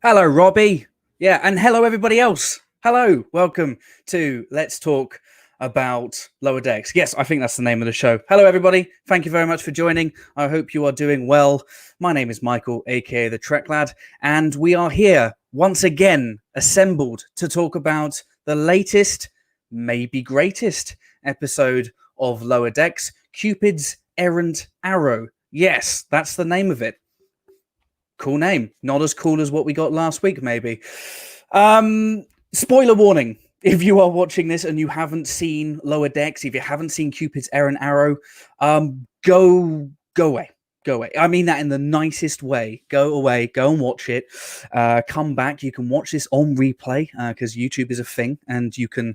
Hello, Robbie. Yeah, and hello, everybody else. Hello, welcome to Let's Talk About Lower Decks. Yes, I think that's the name of the show. Hello, everybody. Thank you very much for joining. I hope you are doing well. My name is Michael, aka the Trek Lad, and we are here once again assembled to talk about the latest, maybe greatest episode of Lower Decks, Cupid's Errant Arrow. Yes, that's the name of it. Cool name. Not as cool as what we got last week, maybe. Spoiler warning. If you are watching this and you haven't seen Lower Decks, if you haven't seen Cupid's Errant Arrow, go away. Go away. I mean that in the nicest way. Go away. Go and watch it. Come back. You can watch this on replay because YouTube is a thing, and you can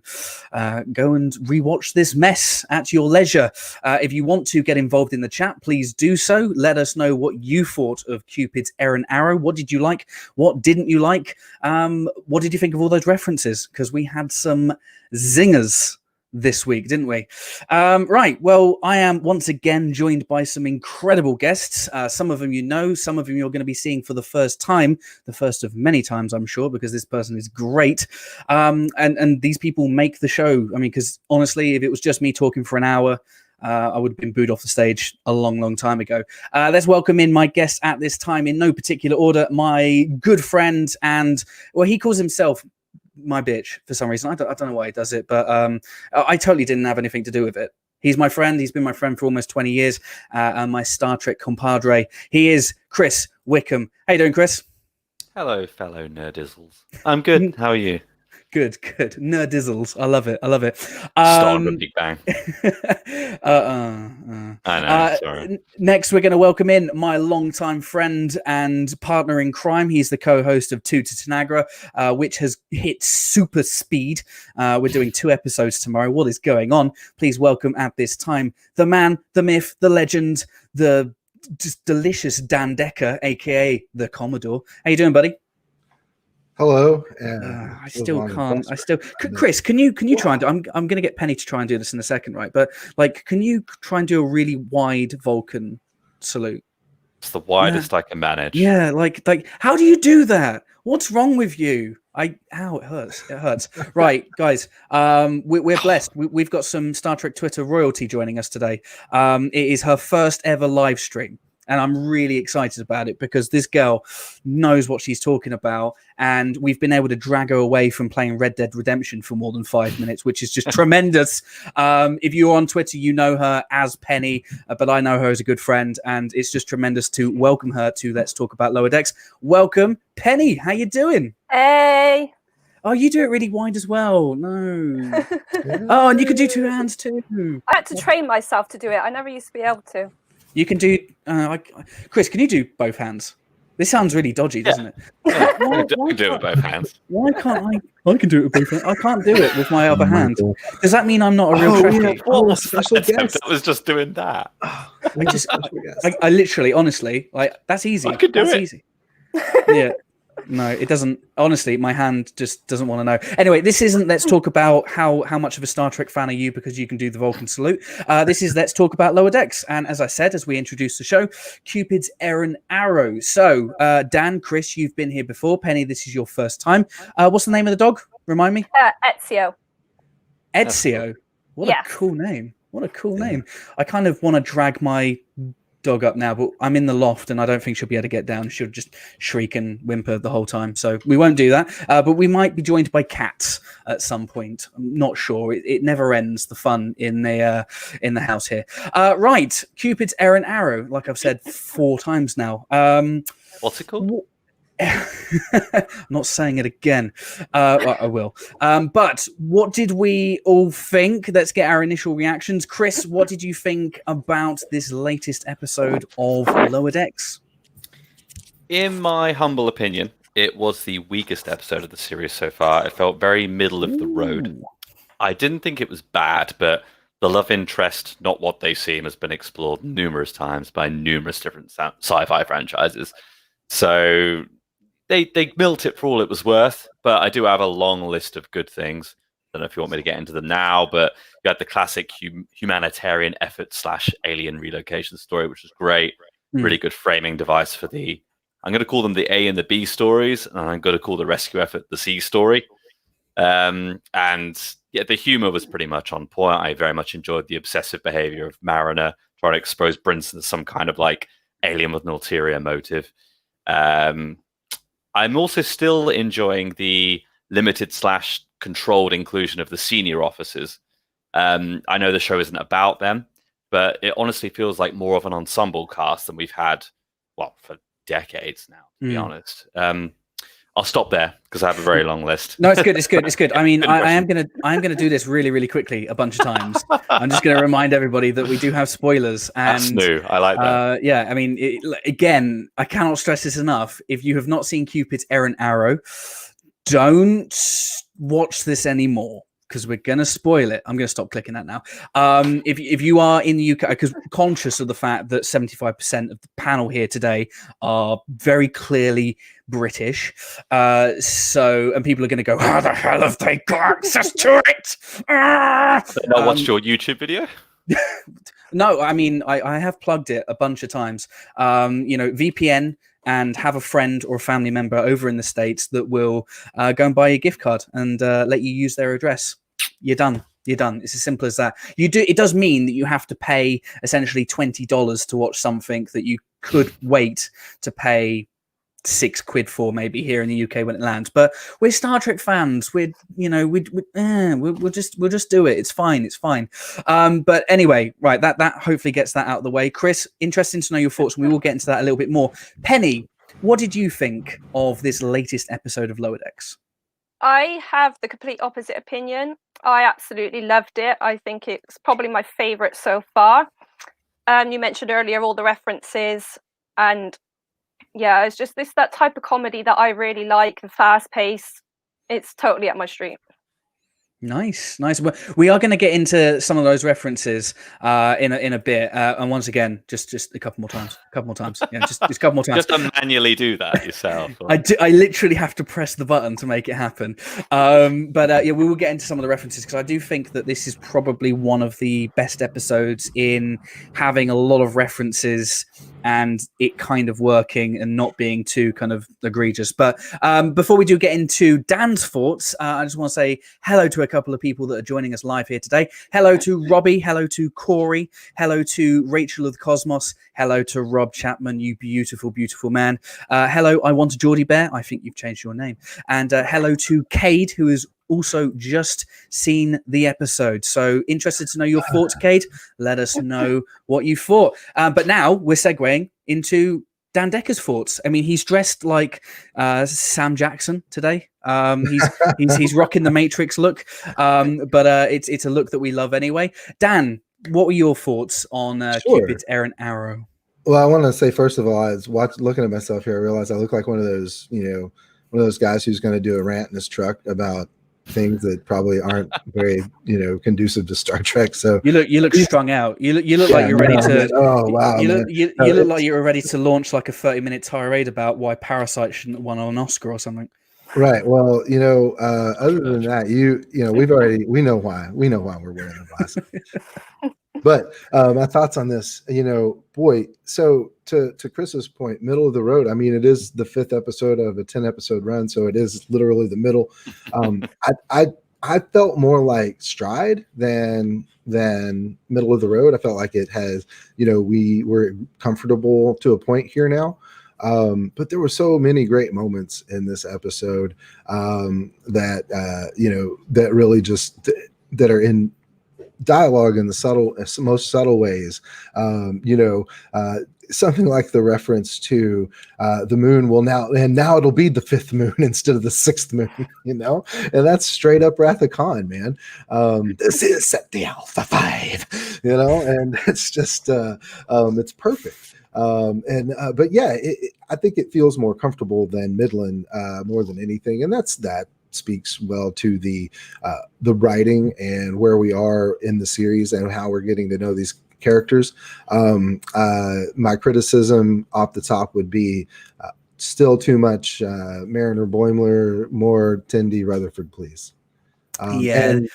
go and rewatch this mess at your leisure. If you want to get involved in the chat, please do so. Let us know what you thought of Cupid's Errant Arrow. What did you like? What didn't you like? What did you think of all those references? Because we had some zingers this week, didn't we? Right. Well, I am once again joined by some incredible guests. Some of them you know, some of them you're going to be seeing for the first time, the first of many times, I'm sure, because this person is great. And these people make the show. I mean, because honestly, if it was just me talking for an hour, I would have been booed off the stage a long time ago. Let's welcome in my guests at this time in no particular order. My good friend and, well, he calls himself my bitch for some reason. I don't know why he does it, but I totally didn't have anything to do with it. He's my friend. He's been my friend for almost 20 years, and my Star Trek compadre. He is Chris Wickham. How you doing, Chris? Hello, fellow nerdizzles. I'm good. How are you? Good. Nerdizzles. I love it. Starting with Big Bang. I know, sorry. Next, we're going to welcome in my longtime friend and partner in crime. He's the co-host of Two to Tanagra, which has hit super speed. We're doing 2 episodes tomorrow. What is going on? Please welcome at this time the man, the myth, the legend, the just delicious Dan Decker, aka the Commodore. How you doing, buddy? Hello. I still can't. Chris, can you try and do? I'm going to get Penny to try and do this in a second, right? But like, can you try and do a really wide Vulcan salute? It's the widest I can manage. Yeah, like how do you do that? What's wrong with you? It hurts. Right, guys. We're blessed. We've got some Star Trek Twitter royalty joining us today. It is her first ever live stream. And I'm really excited about it because this girl knows what she's talking about. And we've been able to drag her away from playing Red Dead Redemption for more than 5 minutes, which is just tremendous. If you're on Twitter, you know her as Penny, but I know her as a good friend. And it's just tremendous to welcome her to Let's Talk About Lower Decks. Welcome, Penny. How you doing? Hey. Oh, you do it really wide as well. No. Oh, and you can do 2 hands too. I had to train myself to do it. I never used to be able to. You can do, Chris, can you do both hands? This sounds really dodgy, doesn't it? Yeah, I can do it with both hands. Why can't I? I can do it with both hands. I can't do it with my other hand. Does that mean I'm not a real Trekkie? What was special guest? I was just doing that. I literally, honestly, like, that's easy. I could do it. Easy. Yeah. No, it doesn't. Honestly, my hand just doesn't want to know. Anyway, this isn't Let's Talk About how much of a Star Trek fan are you because you can do the Vulcan salute. This is Let's Talk About Lower Decks. And as I said, as we introduce the show, Cupid's Errant Arrow. So, Dan, Chris, you've been here before. Penny, this is your first time. What's the name of the dog? Remind me. Ezio. Ezio. What a cool name. What a cool name. I kind of want to drag my dog up now, but I'm in the loft and I don't think she'll be able to get down. She'll just shriek and whimper the whole time, so we won't do that. But we might be joined by cats at some point. I'm not sure. It never ends, the fun in the house here. Right, Cupid's Errant Arrow, like I've said 4 times now. What's it called? I'm not saying it again. I will. But what did we all think? Let's get our initial reactions. Chris, what did you think about this latest episode of Lower Decks? In my humble opinion, it was the weakest episode of the series so far. It felt very middle of the road. I didn't think it was bad, but the love interest, not what they seem, has been explored numerous times by numerous different sci-fi franchises. So they milked it for all it was worth, but I do have a long list of good things. I don't know if you want me to get into them now, but you had the classic humanitarian effort / alien relocation story, which was great. Really good framing device for the I'm going to call them the A and the B stories, and I'm going to call the rescue effort the C story. And yeah, the humor was pretty much on point. I very much enjoyed the obsessive behavior of Mariner trying to expose Brinson as some kind of like alien with an ulterior motive. I'm also still enjoying the limited / controlled inclusion of the senior officers. I know the show isn't about them, but it honestly feels like more of an ensemble cast than we've had, well, for decades now, to be honest. I'll stop there because I have a very long list. No, it's good. It's good. It's good. I mean, I'm gonna do this really, really quickly a bunch of times. I'm just gonna remind everybody that we do have spoilers. And that's new. I like that. Yeah, I mean, again, I cannot stress this enough. If you have not seen Cupid's Errant Arrow, don't watch this anymore, because we're going to spoil it. I'm going to stop clicking that now. If you are in the UK, because conscious of the fact that 75% of the panel here today are very clearly British. And people are going to go, how the hell have they got access to it? Not watched your YouTube video? No, I mean, I have plugged it a bunch of times. VPN, and have a friend or a family member over in the States that will go and buy you a gift card and let you use their address. You're done. You're done. It's as simple as that. It does mean that you have to pay essentially $20 to watch something that you could wait to pay £6 for maybe here in the UK when it lands. But we're Star Trek fans. We'll just do it. It's fine. It's fine. But anyway, right. That hopefully gets that out of the way. Chris, interesting to know your thoughts, and we will get into that a little bit more. Penny, what did you think of this latest episode of Lower Decks? I have the complete opposite opinion. I absolutely loved it. I think it's probably my favorite so far. You mentioned earlier all the references, and yeah, it's just that type of comedy that I really like, the fast pace. It's totally up my street. Nice. Well, we are going to get into some of those references in a bit, and once again, just a couple more times. Yeah, just a couple more times. Just to manually do that yourself. I literally have to press the button to make it happen. But we will get into some of the references, because I do think that this is probably one of the best episodes in having a lot of references and it kind of working and not being too kind of egregious. But before we do get into Dan's thoughts, I just want to say hello to a couple of people that are joining us live here today. Hello to Robbie. Hello to Corey. Hello to Rachel of the Cosmos. Hello to Rob Chapman, you beautiful, beautiful man. Hello, I want a Geordie Bear. I think you've changed your name. And hello to Cade, who is also just seen the episode. So interested to know your thoughts, Cade. Let us know what you thought. But now we're segueing into Dan Decker's thoughts. I mean, he's dressed like Sam Jackson today. He's rocking the Matrix look, but it's a look that we love anyway. Dan, what were your thoughts on Cupid's Errant Arrow? Well, I want to say, first of all, I was looking at myself here. I realized I look like one of those guys who's going to do a rant in his truck about things that probably aren't very, conducive to Star Trek. So you look strung out. You look like you're ready to. Oh wow! You look like you're ready to launch like a 30-minute tirade about why Parasite shouldn't have won an Oscar or something. Right. Well, other than that, we know why we're wearing the glasses. But my thoughts on this, so to Chris's point, middle of the road. I mean, it is the 5th episode of a 10-episode run, so it is literally the middle. I felt more like stride than middle of the road. I felt like it has, we were comfortable to a point here now. But there were so many great moments in this episode that really just that are in dialogue in the most subtle ways. Something like the reference to the moon will now it'll be the 5th moon instead of the 6th moon, and that's straight up Wrath of Khan, man. This is at the Alpha 5, and it's just it's perfect. But yeah, I think it feels more comfortable than Midland more than anything, and that speaks well to the writing and where we are in the series and how we're getting to know these characters. My criticism off the top would be still too much Mariner Boimler, more Tendi Rutherford, please. Yeah. And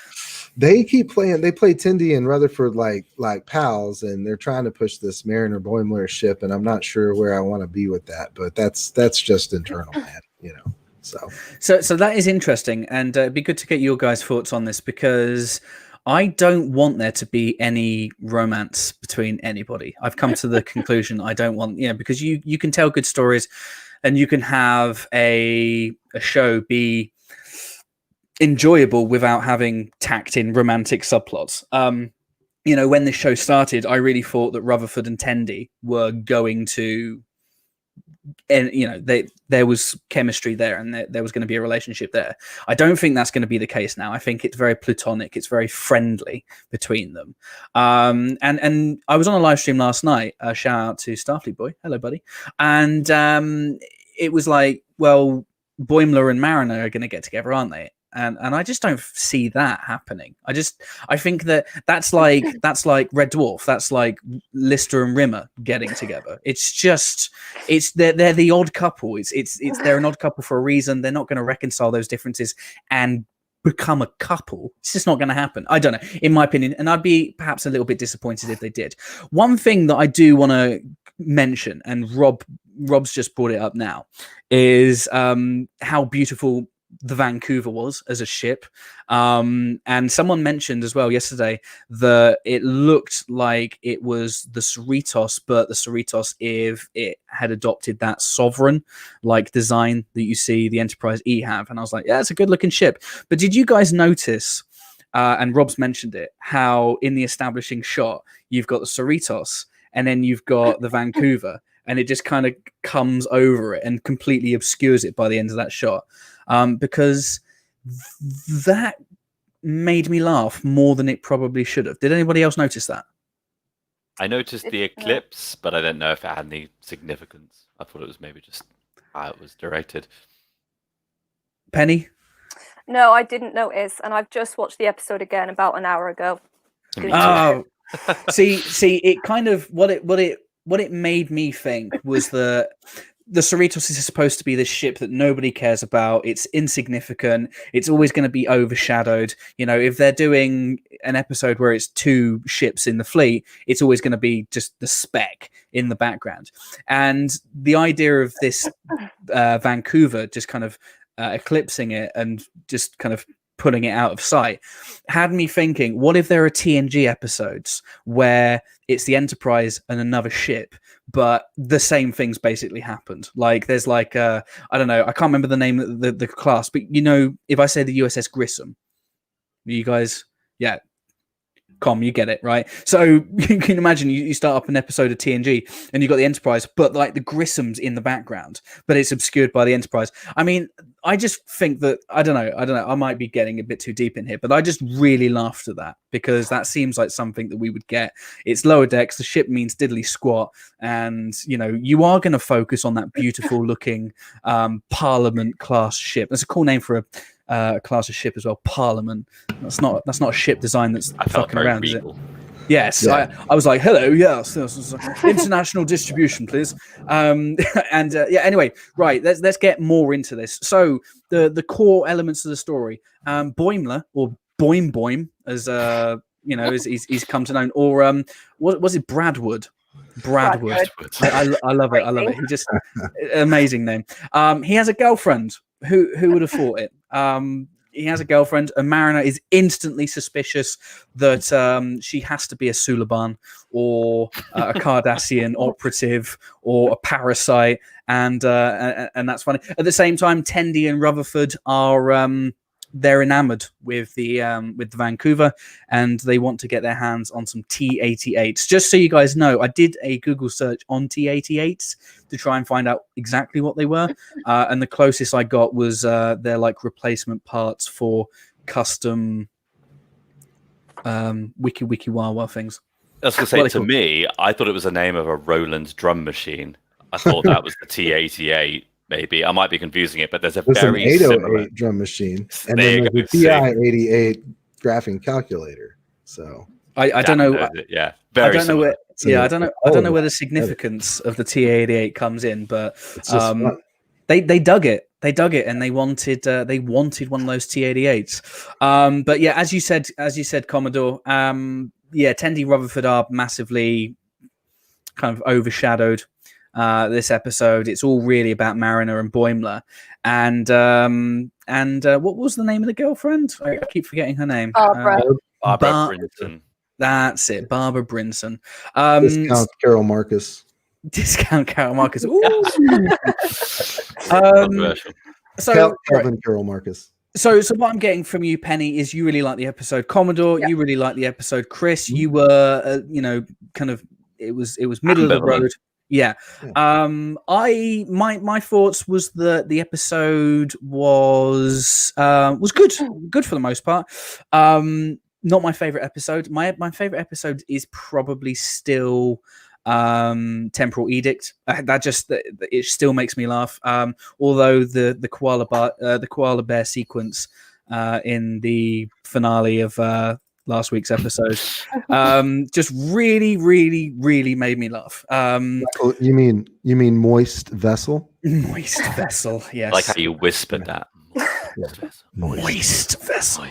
they keep playing. They play Tindy and Rutherford like pals, and they're trying to push this Mariner Boimler ship. And I'm not sure where I want to be with that, but that's just internal, man. So that is interesting, and it'd be good to get your guys' thoughts on this, because I don't want there to be any romance between anybody. I've come to the conclusion I don't want, because you can tell good stories, and you can have a show be enjoyable without having tacked in romantic subplots. When this show started, I really thought that Rutherford and Tendi were going to, and there was chemistry there, and there was going to be a relationship there. I don't think that's going to be the case now. I think it's very platonic, it's very friendly between them. And I was on a live stream last night, shout out to Starfleet Boy, hello buddy, and it was like, well, Boimler and Mariner are going to get together, aren't they? And I just don't see that happening. I think that's like Red Dwarf. That's like Lister and Rimmer getting together. They're the odd couple. They're an odd couple for a reason. They're not going to reconcile those differences and become a couple. It's just not going to happen. I don't know, in my opinion, and I'd be perhaps a little bit disappointed if they did. One thing that I do want to mention, and Rob's just brought it up now, is how beautiful the Vancouver was as a ship, and someone mentioned as well yesterday that it looked like it was the Cerritos, but the Cerritos, if it had adopted that sovereign like design that you see the Enterprise E have. And I was like, yeah, it's a good looking ship. But did you guys notice, and Rob's mentioned it, how in the establishing shot you've got the Cerritos and then you've got the Vancouver, and it just kind of comes over it and completely obscures it by the end of that shot? Because that made me laugh more than it probably should have. Did anybody else notice that? I noticed the eclipse, but I didn't know if it had any significance. I thought it was maybe just how it was directed. Penny? No, I didn't notice, and I've just watched the episode again about an hour ago. Oh, see, it kind of what it made me think was that the Cerritos is supposed to be this ship that nobody cares about. It's insignificant. It's always going to be overshadowed. If they're doing an episode where it's two ships in the fleet, it's always going to be just the speck in the background. And the idea of this Vancouver just kind of eclipsing it and just kind of putting it out of sight had me thinking, what if there are TNG episodes where it's the Enterprise and another ship, but the same things basically happened? Like there's like I don't know, I can't remember the name of the class, but if I say the USS Grissom, you guys, yeah, you get it, right? So you can imagine you start up an episode of TNG and you got the Enterprise, but like the Grissom's in the background, but it's obscured by the Enterprise. I mean, I just think that I don't know, I might be getting a bit too deep in here, but I just really laughed at that, because that seems like something that we would get. It's lower decks, the ship means diddly squat, and you are going to focus on that beautiful looking Parliament class ship. That's a cool name for a class of ship as well, Parliament. That's not a ship design that's fucking around, is it? Yes, yeah. I was like, hello, yes, international distribution, please. Anyway, right, let's get more into this. So the core elements of the story, Boimler, or Boim, as he's come to know, or what was it, Bradwood? Bradwood. I love it. I love it. He just amazing name. He has a girlfriend. Who would have thought it? He has a girlfriend, and Mariner is instantly suspicious that she has to be a Suliban or a Cardassian operative or a parasite, and that's funny. At the same time, Tendi and Rutherford are they're enamored with the Vancouver, and they want to get their hands on some T-88s. Just so you guys know, I did a Google search on T-88s to try and find out exactly what they were, and the closest I got was they're like replacement parts for custom wiki wawa things. I was going to say, to me, I thought it was the name of a Roland drum machine. I thought that was the T-88. Maybe I might be confusing it, but there's an 808 similar drum machine, and then there's a TI-88 graphing calculator. So I don't know. Yeah, I don't know where. Yeah, I don't know. I don't know where the significance of the T-88 comes in, but it's just fun. They dug it. They dug it, and they wanted one of those T-88s. But yeah, as you said, Commodore. Tendi Rutherford are massively kind of overshadowed this episode. It's all really about Mariner and Boimler, and what was the name of the girlfriend? I keep forgetting her name. Barbara. Barbara Brinson. That's it, Barbara Brinson. Discount Carol Marcus. Discount Carol Marcus. Ooh. Controversial. Calvin Carol Marcus. So what I'm getting from you, Penny, is you really like the episode. Commodore, you really like the episode. Chris, you were, kind of, it was middle of the road. Yeah. My thoughts was that the episode was good for the most part. Not my favorite episode. My favorite episode is probably still Temporal Edict. It still makes me laugh. Although the koala bear sequence in the finale of last week's episode just really, really, really made me laugh. You mean moist vessel? Moist vessel, yes. Like how you whispered that. Moist vessel.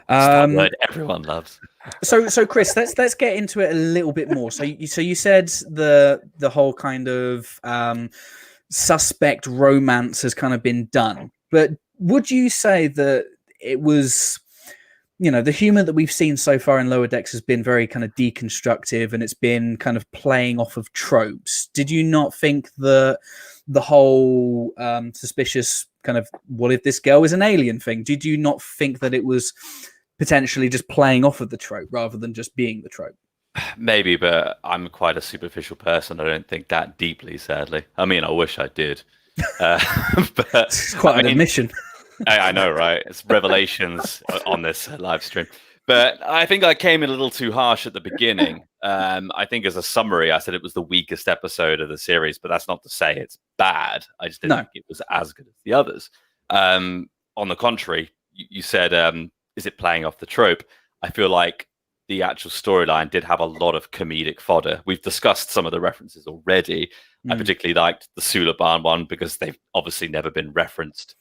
That word everyone loves. So Chris, let's get into it a little bit more. So you said the whole kind of suspect romance has kind of been done, but would you say that it was, the humor that we've seen so far in Lower Decks has been very kind of deconstructive, and it's been kind of playing off of tropes? Did you not think that the whole suspicious kind of what if this girl is an alien thing, did you not think that it was potentially just playing off of the trope rather than just being the trope? Maybe, but I'm quite a superficial person. I don't think that deeply, sadly. I mean, I wish I did. But it's quite an admission. I know, right? It's revelations on this live stream. But I think I came in a little too harsh at the beginning. I think as a summary, I said it was the weakest episode of the series, but that's not to say it's bad. I just didn't think it was as good as the others. On the contrary, you said, is it playing off the trope? I feel like the actual storyline did have a lot of comedic fodder. We've discussed some of the references already. I particularly liked the Sulaban one because they've obviously never been referenced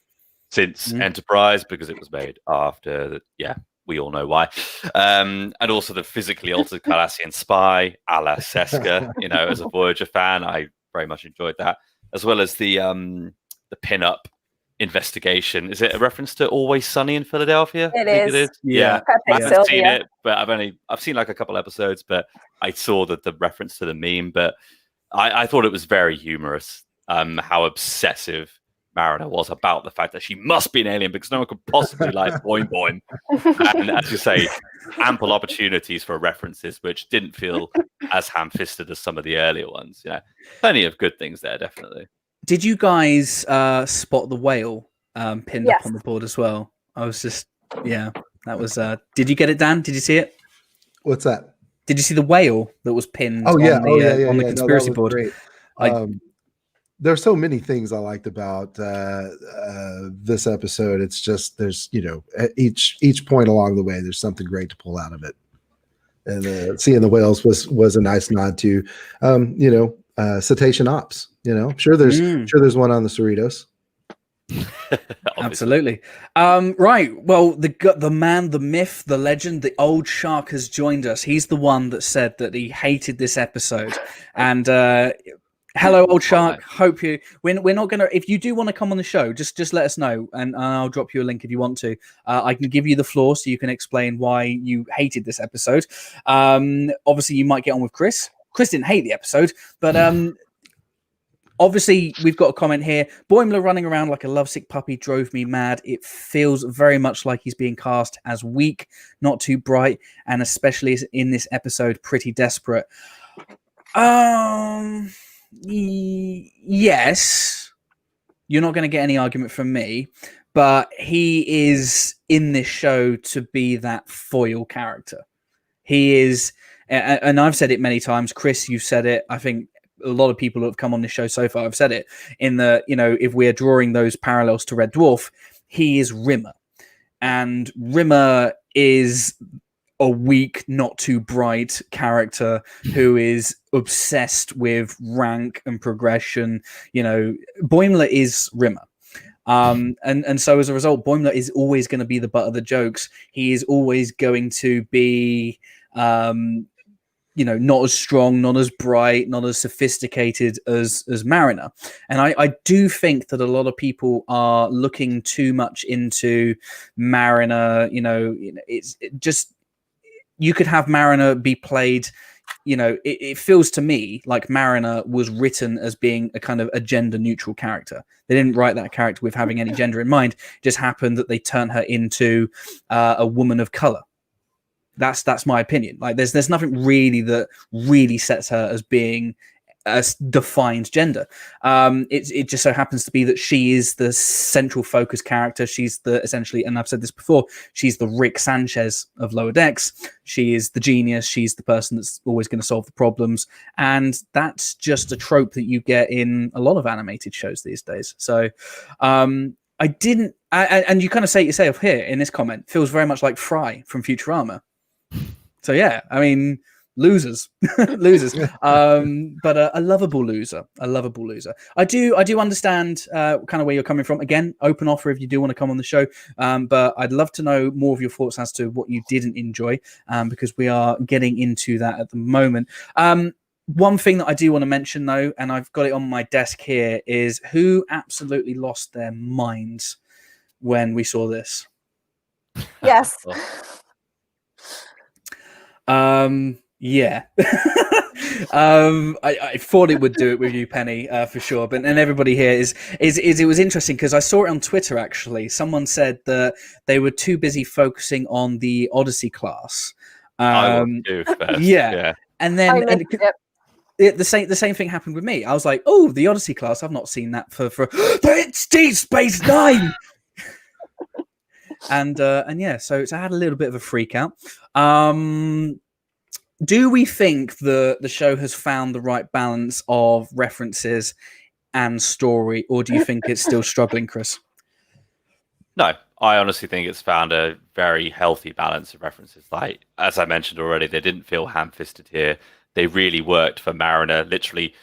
since Enterprise, because it was made after the, we all know why. And also the physically altered Cardassian spy, a la Seska, as a Voyager fan, I very much enjoyed that. As well as the pin-up investigation. Is it a reference to Always Sunny in Philadelphia? It is. Yeah. I haven't Sylvia. seen it, but I've seen like a couple episodes, but I saw the reference to the meme, but I thought it was very humorous, how obsessive Mariner was about the fact that she must be an alien because no one could possibly like Boing Boing. And as you say, ample opportunities for references which didn't feel as ham-fisted as some of the earlier ones. Plenty of good things there, definitely. Did you guys spot the whale pinned up on the board as well? I was just, that was. Did you get it, Dan? Did you see it? What's that? Did you see the whale that was pinned on the conspiracy board? Great. There's so many things I liked about this episode. It's just there's at each point along the way there's something great to pull out of it. And seeing the whales was a nice nod to cetacean ops. Sure there's one on the Cerritos. Absolutely. Right. Well, the man, the myth, the legend, the old shark has joined us. He's the one that said that he hated this episode. And hello, old shark. Hope you. We're not gonna. If you do want to come on the show, just let us know, and I'll drop you a link if you want to. I can give you the floor so you can explain why you hated this episode. Obviously, you might get on with Chris. Chris didn't hate the episode, but obviously, we've got a comment here. Boimler running around like a lovesick puppy drove me mad. It feels very much like he's being cast as weak, not too bright, and especially in this episode, pretty desperate. Yes, you're not going to get any argument from me, but he is in this show to be that foil character. He is, and I've said it many times. Chris, you've said it. I think a lot of people who have come on this show so far have said it. In the, if we're drawing those parallels to Red Dwarf, he is Rimmer, and Rimmer is a weak, not too bright character who is obsessed with rank and progression. You know, Boimler is Rimmer. And so as a result, Boimler is always going to be the butt of the jokes. He is always going to be, you know, not as strong, not as bright, not as sophisticated as Mariner. And I do think that a lot of people are looking too much into Mariner. You know, just, you could have Mariner be played, you know, it feels to me like Mariner was written as being a kind of a gender neutral character. They didn't write that character with having any gender in mind. It just happened that they turned her into a woman of color. That's my opinion. Like there's nothing really that really sets her as being a defined gender. It just so happens to be that she is the central focus character. She's the essentially, and I've said this before, she's the Rick Sanchez of Lower Decks. She is the genius. She's the person that's always going to solve the problems, and that's just a trope that you get in a lot of animated shows these days. So and you kind of say it yourself here in this comment, feels very much like Fry from Futurama. So yeah, I mean, losers, losers, but a lovable loser, a lovable loser. I do understand kind of where you're coming from. Again, open offer if you do want to come on the show, but I'd love to know more of your thoughts as to what you didn't enjoy, because we are getting into that at the moment. One thing that I do want to mention though, and I've got it on my desk here, is who absolutely lost their minds when we saw this. Yes. Yeah. I thought it would do it with you, Penny, for sure. But and everybody here is it was interesting because I saw it on Twitter actually. Someone said that they were too busy focusing on the Odyssey class. I would do first. Yeah. And then the same thing happened with me. I was like, oh, the Odyssey class, I've not seen that for it's Deep Space Nine. And yeah, so I had a little bit of a freak out. Do we think the show has found the right balance of references and story, or do you think it's still struggling, Chris? No, I honestly think it's found a very healthy balance of references. Like, as I mentioned already, they didn't feel ham-fisted here. They really worked for Mariner, literally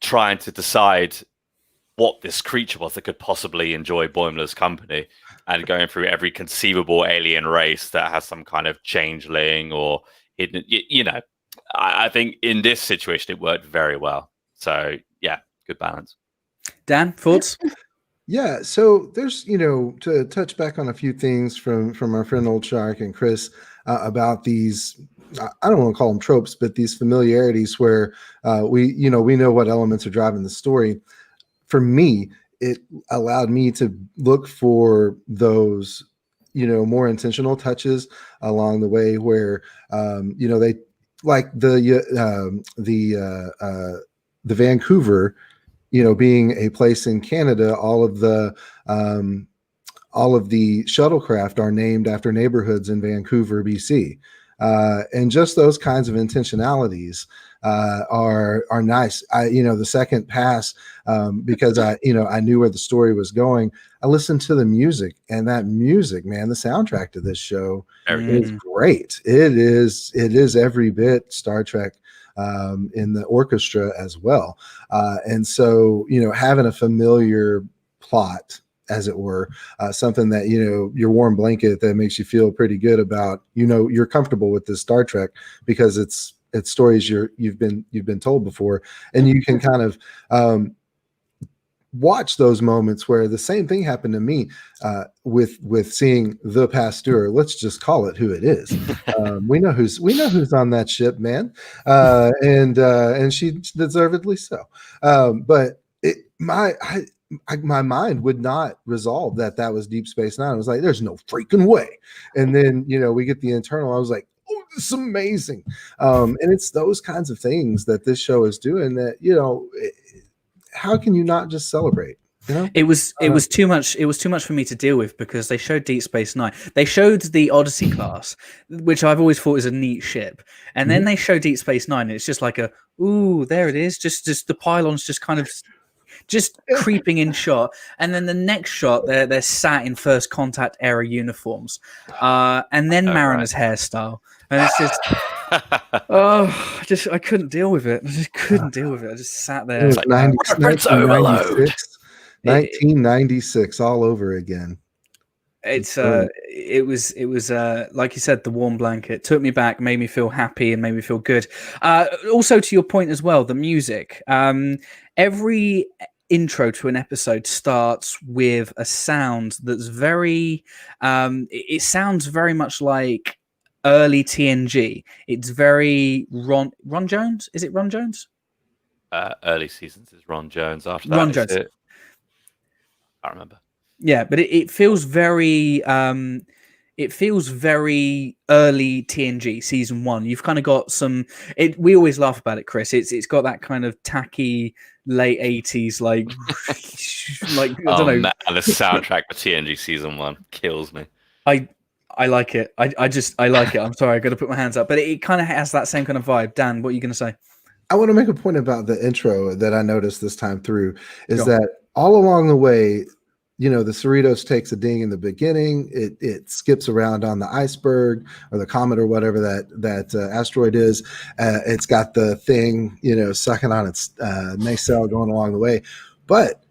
trying to decide what this creature was that could possibly enjoy Boimler's company, and going through every conceivable alien race that has some kind of changeling or hidden, you know. I think in this situation it worked very well. So yeah, good balance. Dan, thoughts? Yeah, so there's, you know, to touch back on a few things from our friend Old Shark and Chris about these, I don't want to call them tropes, but these familiarities where we know what elements are driving the story. For me, it allowed me to look for those, you know, more intentional touches along the way where, you know, they like the Vancouver, you know, being a place in Canada, all of the shuttlecraft are named after neighborhoods in Vancouver, BC. And just those kinds of intentionalities are nice. The second pass, because I knew where the story was going, I listened to the music, and that music, man, the soundtrack to this show is great. It is every bit Star Trek in the orchestra as well. And so, you know, having a familiar plot, as it were, something that, you know, your warm blanket that makes you feel pretty good about, you know, you're comfortable with this Star Trek because it's stories you've been told before, and you can kind of watch those moments where the same thing happened to me with seeing the Pasteur. Let's just call it who it is. We know who's on that ship, man, and she deservedly so. But my mind would not resolve that was Deep Space Nine. I was like, there's no freaking way. And then, you know, we get the internal. I was like, oh, this is amazing. And it's those kinds of things that this show is doing that, you know, how can you not just celebrate? You know? It was too much. It was too much for me to deal with because they showed Deep Space Nine. They showed the Odyssey class, which I've always thought is a neat ship, and then they show Deep Space Nine. And it's just like ooh, there it is. Just the pylons just kind of just creeping in shot, and then the next shot they're sat in First Contact era uniforms, and then Mariner's hairstyle, and it's just I couldn't deal with it. I just couldn't deal with it. I just sat there. It was like, 1996, 1996 all over again. It was like you said, the warm blanket took me back, made me feel happy, and made me feel good. Also, to your point as well, the music. Every intro to an episode starts with a sound that's very. It sounds very much like early TNG. It's very Ron Jones. Is it Ron Jones? Early seasons is Ron Jones. After Ron that, Jones. I remember. Yeah, but it feels very early TNG season 1. You've kind of got some. We always laugh about it, Chris. It's got that kind of tacky late 80s like I don't know. Man, the soundtrack for TNG season 1 kills me. I like it. I like it. I'm sorry, I got to put my hands up, but it kind of has that same kind of vibe. Dan, what are you going to say? I want to make a point about the intro that I noticed this time through is that all along the way, the Cerritos takes a ding in the beginning. It skips around on the iceberg or the comet or whatever that asteroid is. It's got the thing, sucking on its nacelle going along the way. But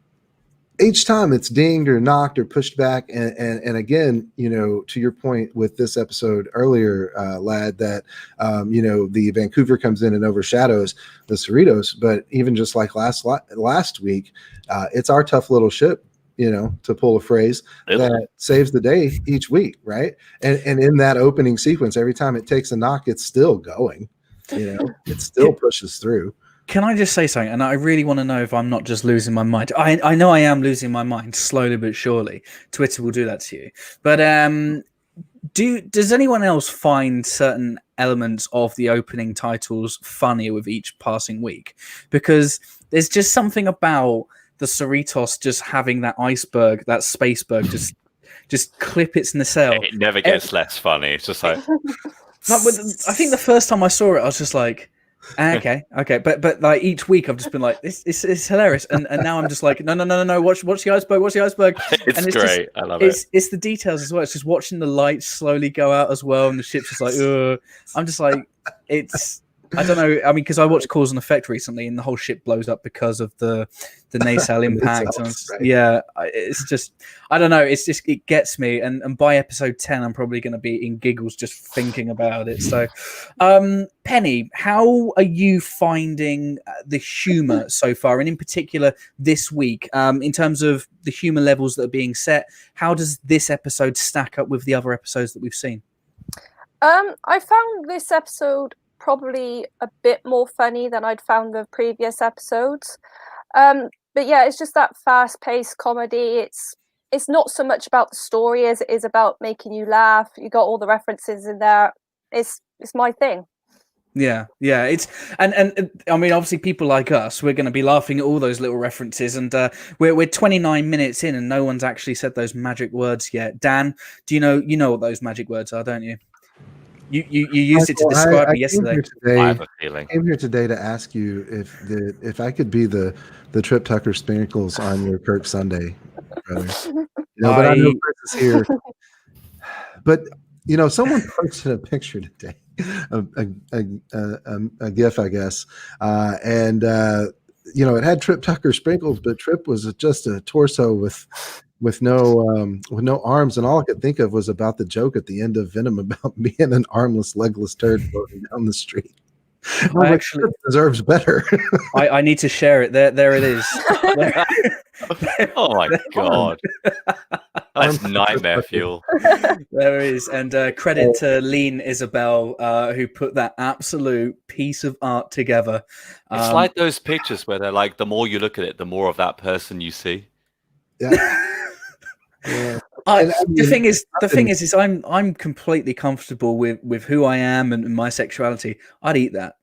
each time it's dinged or knocked or pushed back. And again, to your point with this episode earlier, Lad, that, the Vancouver comes in and overshadows the Cerritos. But even just like last week, it's our tough little ship, to pull a phrase, that saves the day each week, right? And in that opening sequence, every time it takes a knock, it's still going. It still pushes through. Can I just say something? And I really want to know if I'm not just losing my mind. I know I am losing my mind slowly but surely. Twitter will do that to you. But does anyone else find certain elements of the opening titles funnier with each passing week? Because there's just something about the Cerritos just having that iceberg, that spaceberg, just clip its nacelle. It never gets less funny. It's just like. I think the first time I saw it, I was just like, okay, but like each week I've just been like, it's hilarious, and now I'm just like, no, watch the iceberg, It's and great. I love it. It's the details as well. It's just watching the lights slowly go out as well, and the ship's just like, ugh. I'm just like, I don't know. I mean, because I watched Cause and Effect recently, and the whole ship blows up because of the nacelle impact. Yeah, it's just, I don't know. It's just, it gets me. And by episode 10, I'm probably going to be in giggles just thinking about it. So, Penny, how are you finding the humor so far, and in particular this week, in terms of the humor levels that are being set? How does this episode stack up with the other episodes that we've seen? I found this episode probably a bit more funny than I'd found the previous episodes. But yeah, it's just that fast-paced comedy. It's not so much about the story as it is about making you laugh. You got all the references in there. It's my thing. Yeah. It's and I mean, obviously, people like us, we're going to be laughing at all those little references, and we're 29 minutes in, and no one's actually said those magic words yet. Dan, do you know what those magic words are? Don't you? You used it to describe me yesterday. I have a feeling. I came here today to ask you if I could be the Trip Tucker sprinkles on your Kirk Sunday, brother. But I know Chris is here. But someone posted a picture today, a GIF, I guess, and it had Trip Tucker sprinkles, but Trip was just a torso with no arms, and all I could think of was about the joke at the end of Venom about being an armless, legless turd floating down the street. I actually deserves better. I need to share it. There it is. Oh my god, that's nightmare fuel. There it is, and credit to Lean Isabel, who put that absolute piece of art together. It's like those pictures where they're like, the more you look at it, the more of that person you see. Yeah. Yeah. The thing is, I'm completely comfortable with who I am and my sexuality. I'd eat that.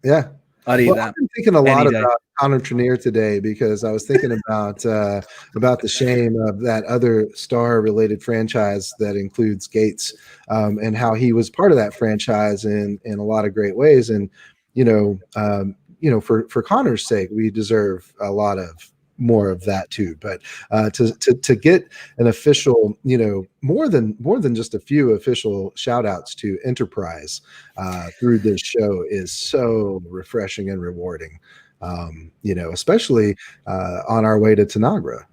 Yeah, I'd eat that. I've been thinking a lot about Connor Trenier today because I was thinking about the shame of that other star-related franchise that includes Gates, and how he was part of that franchise in a lot of great ways. And for Connor's sake, we deserve a lot of more of that too. But to get an official, more than just a few official shout outs to Enterprise through this show is so refreshing and rewarding. Especially on our way to Tanagra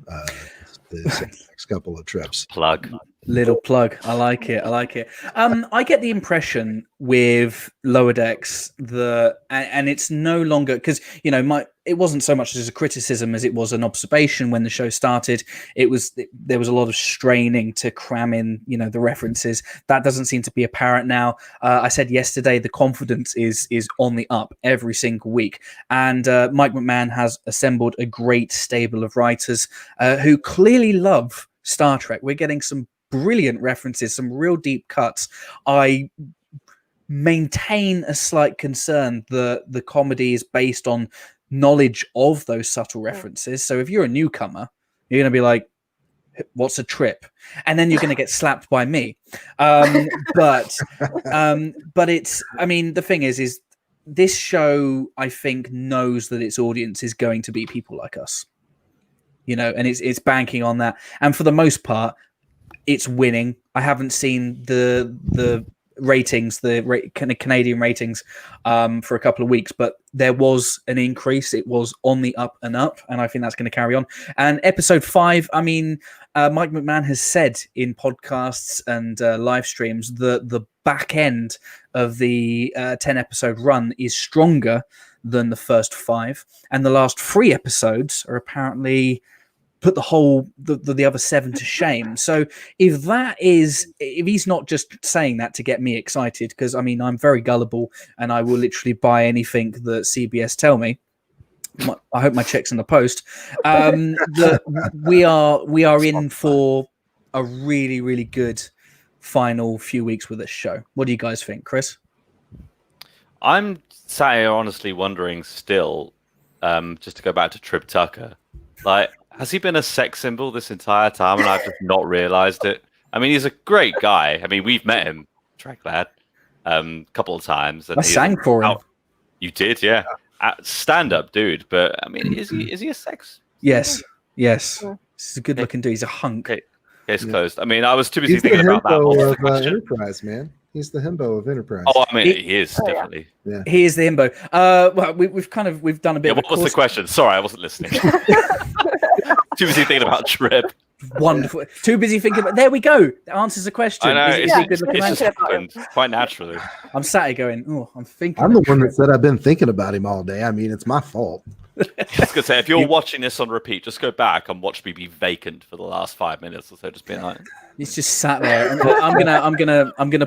this next couple of trips. Plug. Little plug. I like it. I get the impression with Lower Decks and it's no longer because it wasn't so much as a criticism as it was an observation when the show started. There was a lot of straining to cram in the references. That doesn't seem to be apparent now. I said yesterday the confidence is on the up every single week, and Mike McMahon has assembled a great stable of writers who clearly love Star Trek. We're getting some brilliant references, some real deep cuts. I maintain a slight concern that the comedy is based on knowledge of those subtle references. So if you're a newcomer, you're going to be like, what's a trip? And then you're going to get slapped by me. But it's, the thing is this show, I think, knows that its audience is going to be people like us, and it's banking on that. And for the most part, it's winning. I haven't seen the ratings, Canadian ratings, for a couple of weeks, but there was an increase. It was on the up and up, and I think that's going to carry on. And episode 5, Mike McMahon has said in podcasts and live streams that the back end of the 10-episode run is stronger than the first 5, and the last 3 episodes are apparently put the other 7 to shame. So if he's not just saying that to get me excited, because I'm very gullible and I will literally buy anything that CBS tell me. I hope my check's in the post. That we are in for a really, really good final few weeks with this show. What do you guys think, Chris? I'm sat here honestly wondering still, just to go back to Trip Tucker, has he been a sex symbol this entire time and I've just not realized it? He's a great guy. We've met him, Track Lad, a couple of times. And I sang for him. You did, yeah. Stand-up dude, but is he a sex? Yes. He's a good-looking dude. He's a hunk. Okay. Case closed. I was too busy thinking about that. Enterprise, man. He's the himbo of Enterprise. Oh, he is definitely. Yeah. He is the himbo. Well, we've done a bit. What was the question? Sorry, I wasn't listening. Too busy thinking about Trip. Wonderful. Too busy thinking about. There we go. That answers the question. I know. Is he a good-looking man? It's just happened quite naturally. I'm sat here going, oh, I'm thinking. I'm the one that said I've been thinking about him all day. It's my fault. I was gonna say, if you're watching this on repeat, just go back and watch me be vacant for the last 5 minutes or so. Just being like, he's just sat there. I'm gonna put I'm gonna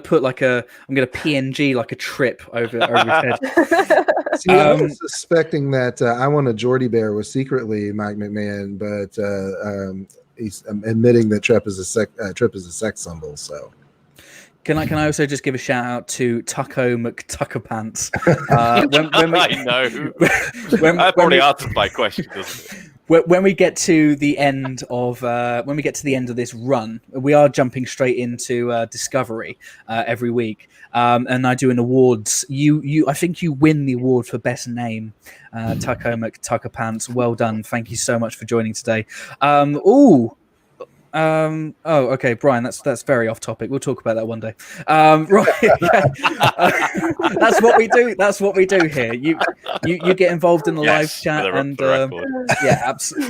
PNG like a Trip over his head. See, I was suspecting that I Want a Geordie Bear was secretly Mike McMahon, but he's admitting that Trip is a sex symbol. So. Can I also just give a shout out to Tucko McTuckerpants? I know. That probably answered my question, doesn't it? When we get to the end of this run, we are jumping straight into Discovery every week, and I do an awards. I think you win the award for best name, Tucko McTuckerpants. Well done. Thank you so much for joining today. Okay, Brian, that's very off topic. We'll talk about that one day. Right. That's what we do here. You get involved in the live chat and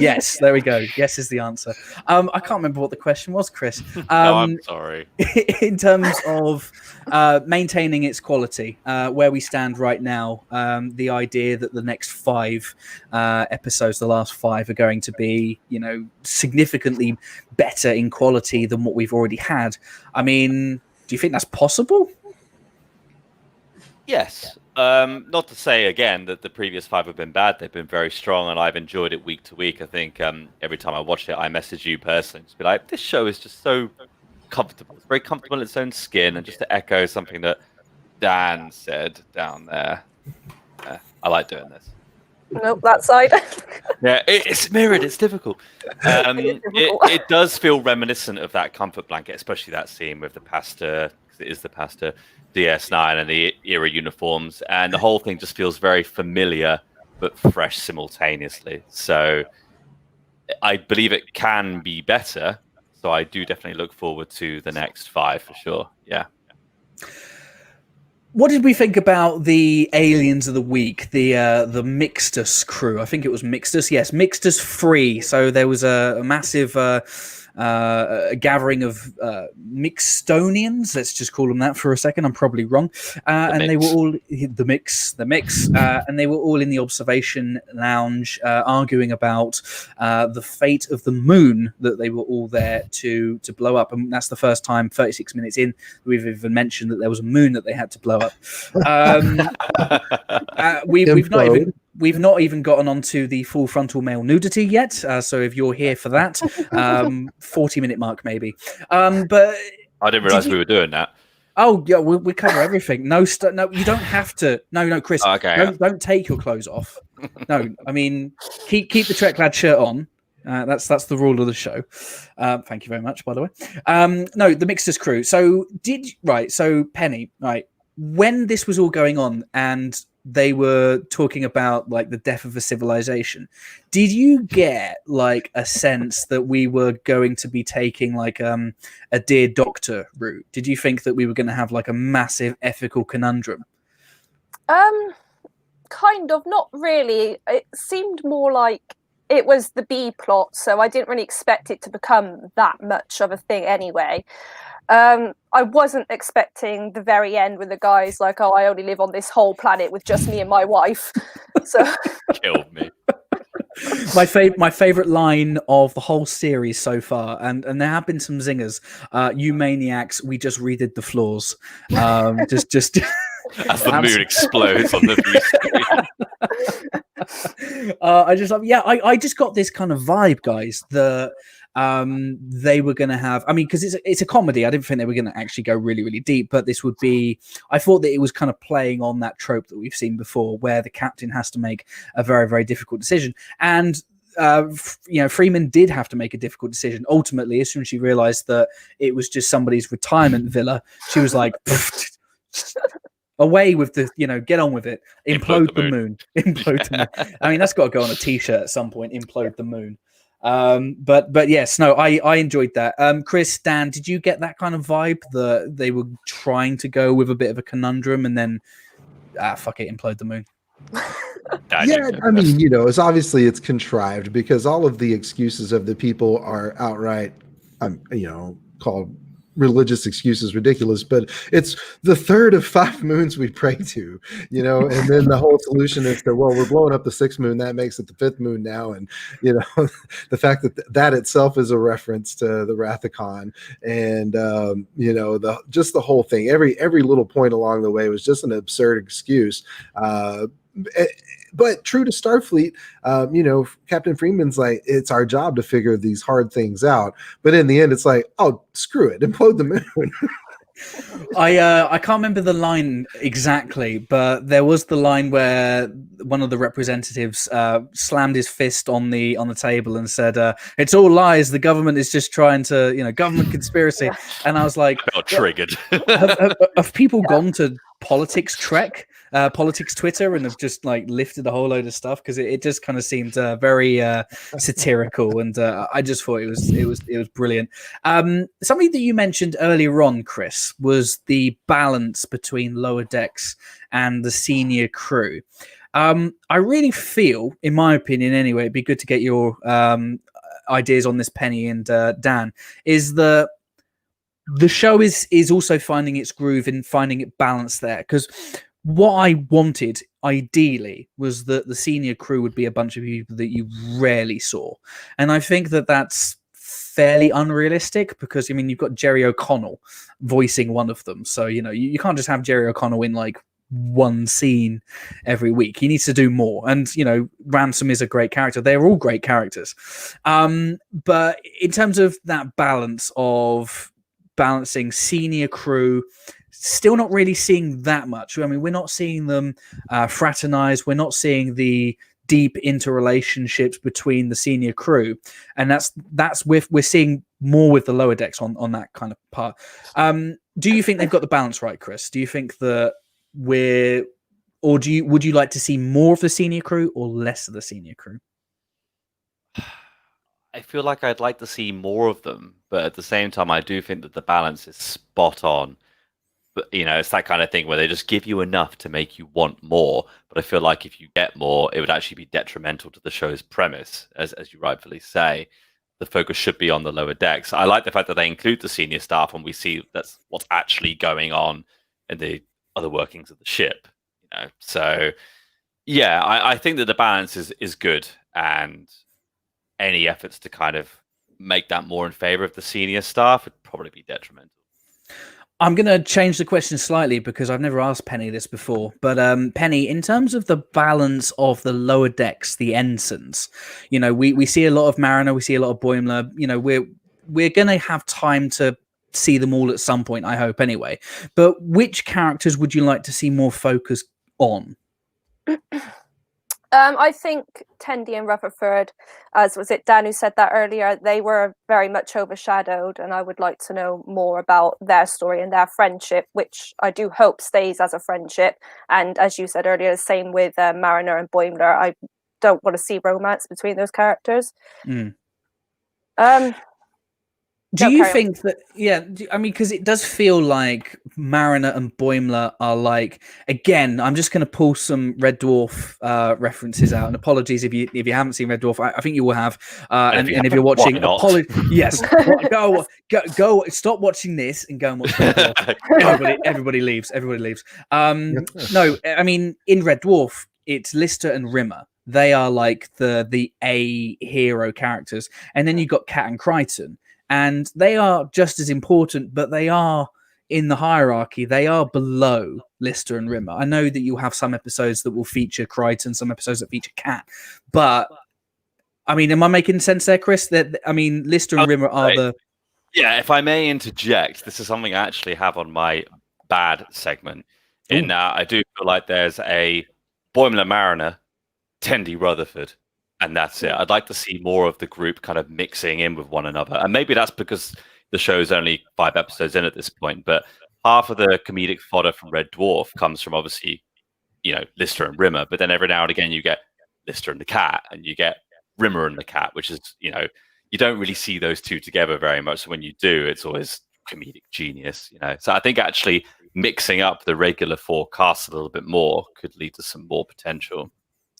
yes, there we go. Yes is the answer. I can't remember what the question was, Chris. No, I'm sorry. In terms of maintaining its quality, where we stand right now, the idea that the next 5 episodes, the last 5, are going to be, significantly better in quality than what we've already had. Do you think that's possible? Yes. Not to say again that the previous 5 have been bad. They've been very strong, and I've enjoyed it week to week. I think every time I watched it, I message you personally, just be like, "This show is just so comfortable. It's very comfortable in its own skin." And just to echo something that Dan said down there, I like doing this. Nope, that side. Yeah, it's mirrored. It's difficult. It does feel reminiscent of that comfort blanket, especially that scene with the pastor. Because it is the pastor, DS9, and the era uniforms, and the whole thing just feels very familiar but fresh simultaneously. So I believe it can be better. So I do definitely look forward to the next 5 for sure. Yeah. What did we think about the aliens of the week? The Mixtus crew. I think it was Mixtus. Yes, Mixtus 3. So there was a massive gathering of Mixtonians. Let's just call them that for a second. I'm probably wrong. And they were all the mix, and they were all in the observation lounge arguing about the fate of the moon that they were all there to blow up. And that's the first time, 36 minutes in, we've even mentioned that there was a moon that they had to blow up. We've not even gotten onto the full frontal male nudity yet. So if you're here for that, 40-minute mark maybe. But I didn't realize we were doing that. Oh yeah, we cover everything. No, you don't have to. No, Chris. Okay. Don't take your clothes off. No, I mean keep the Trek Lad shirt on. That's the rule of the show. Thank you very much, by the way. No, the Mixers crew. So So Penny, right? When this was all going on and they were talking about like the death of a civilization, did you get like a sense that we were going to be taking like a Dear Doctor route? Did you think that we were going to have like a massive ethical conundrum? Kind of, not really. It seemed more like it was the B plot, so I didn't really expect it to become that much of a thing anyway. I wasn't expecting the very end when the guy's like, "Oh, I only live on this whole planet with just me and my wife." So killed me. My favorite line of the whole series so far, and there have been some zingers. You maniacs, we just redid the floors. Just as the moon explodes on the view screen. I just got this kind of vibe, guys, that they were going to have, I mean, because it's a comedy. I didn't think they were going to actually go really, really deep, but this would be, I thought that it was kind of playing on that trope that we've seen before, where the captain has to make a very, very difficult decision. And Freeman did have to make a difficult decision. Ultimately, as soon as she realized that it was just somebody's retirement villa, she was like, away with the, get on with it. Implode the moon. Implode the moon. I mean, that's got to go on a t-shirt at some point. Implode the moon. But yes, no, I enjoyed that. Chris, Dan, did you get that kind of vibe that they were trying to go with a bit of a conundrum and then fuck it, implode the moon? Yeah, I mean, it's obviously it's contrived because all of the excuses of the people are outright, called religious excuses ridiculous, but it's the third of 5 moons we pray to, and then the whole solution is that, well, we're blowing up the 6th moon, that makes it the 5th moon now, and the fact that itself is a reference to the Rathacon, and the whole thing, every little point along the way was just an absurd excuse. But true to Starfleet, Captain Freeman's like, it's our job to figure these hard things out. But in the end, it's like, oh, screw it, implode the moon. I can't remember the line exactly, but there was the line where one of the representatives slammed his fist on the table and said, "It's all lies. The government is just trying to, government conspiracy." And I was like, I got triggered. have people gone to politics Twitter and have just like lifted a whole load of stuff, because it just kind of seemed very satirical, and I just thought it was brilliant. Something that you mentioned earlier on, Chris, was the balance between Lower Decks and the senior crew. I really feel, in my opinion anyway, it'd be good to get your ideas on this, Penny and Dan, is that the show is also finding its groove and finding it balanced there. Because what I wanted, ideally, was that the senior crew would be a bunch of people that you rarely saw. And I think that that's fairly unrealistic, because, I mean, you've got Jerry O'Connell voicing one of them. So, you can't just have Jerry O'Connell in, like, one scene every week. He needs to do more. And, Ransom is a great character. They're all great characters. But in terms of that balance of balancing senior crew, still not really seeing that much. I mean, we're not seeing them fraternize. We're not seeing the deep interrelationships between the senior crew, and we're seeing more with the Lower Decks on that kind of part. Do you think they've got the balance right, Chris? Do you think that would you like to see more of the senior crew or less of the senior crew? I feel like I'd like to see more of them, but at the same time, I do think that the balance is spot on. But it's that kind of thing where they just give you enough to make you want more. But I feel like if you get more, it would actually be detrimental to the show's premise, as you rightfully say. The focus should be on the lower decks. I like the fact that they include the senior staff, and we see that's what's actually going on in the other workings of the ship. So yeah, I think that the balance is good, and any efforts to kind of make that more in favor of the senior staff would probably be detrimental. I'm going to change the question slightly because I've never asked Penny this before. But Penny, in terms of the balance of the lower decks, the ensigns, we see a lot of Mariner, we see a lot of Boimler. We're going to have time to see them all at some point, I hope, anyway. But which characters would you like to see more focus on? I think Tendi and Rutherford, as was it Dan who said that earlier, they were very much overshadowed, and I would like to know more about their story and their friendship, which I do hope stays as a friendship. And as you said earlier, the same with Mariner and Boimler. I don't want to see romance between those characters. Do you think that, because it does feel like Mariner and Boimler are like, again, I'm just going to pull some Red Dwarf references out, and apologies if you haven't seen Red Dwarf. I think you will have. And if you're watching, yes, go, stop watching this and go and watch Red Dwarf. Everybody leaves. No, I mean, in Red Dwarf, it's Lister and Rimmer. They are like the A hero characters. And then you've got Kat and Crichton. And they are just as important, but they are in the hierarchy. They are below Lister and Rimmer. I know that you'll have some episodes that will feature Crichton, some episodes that feature Kat. But, I mean, am I making sense there, Chris? Lister and Rimmer are the... Yeah, if I may interject, this is something I actually have on my bad segment. I do feel like there's a Boimler Mariner, Tendi Rutherford. And that's it. I'd like to see more of the group kind of mixing in with one another. And maybe that's because the show's only 5 episodes in at this point. But half of the comedic fodder from Red Dwarf comes from, obviously, Lister and Rimmer. But then every now and again, you get Lister and the cat, and you get Rimmer and the cat, which is, you don't really see those two together very much. So when you do, it's always comedic genius, So I think actually mixing up the regular 4 casts a little bit more could lead to some more potential.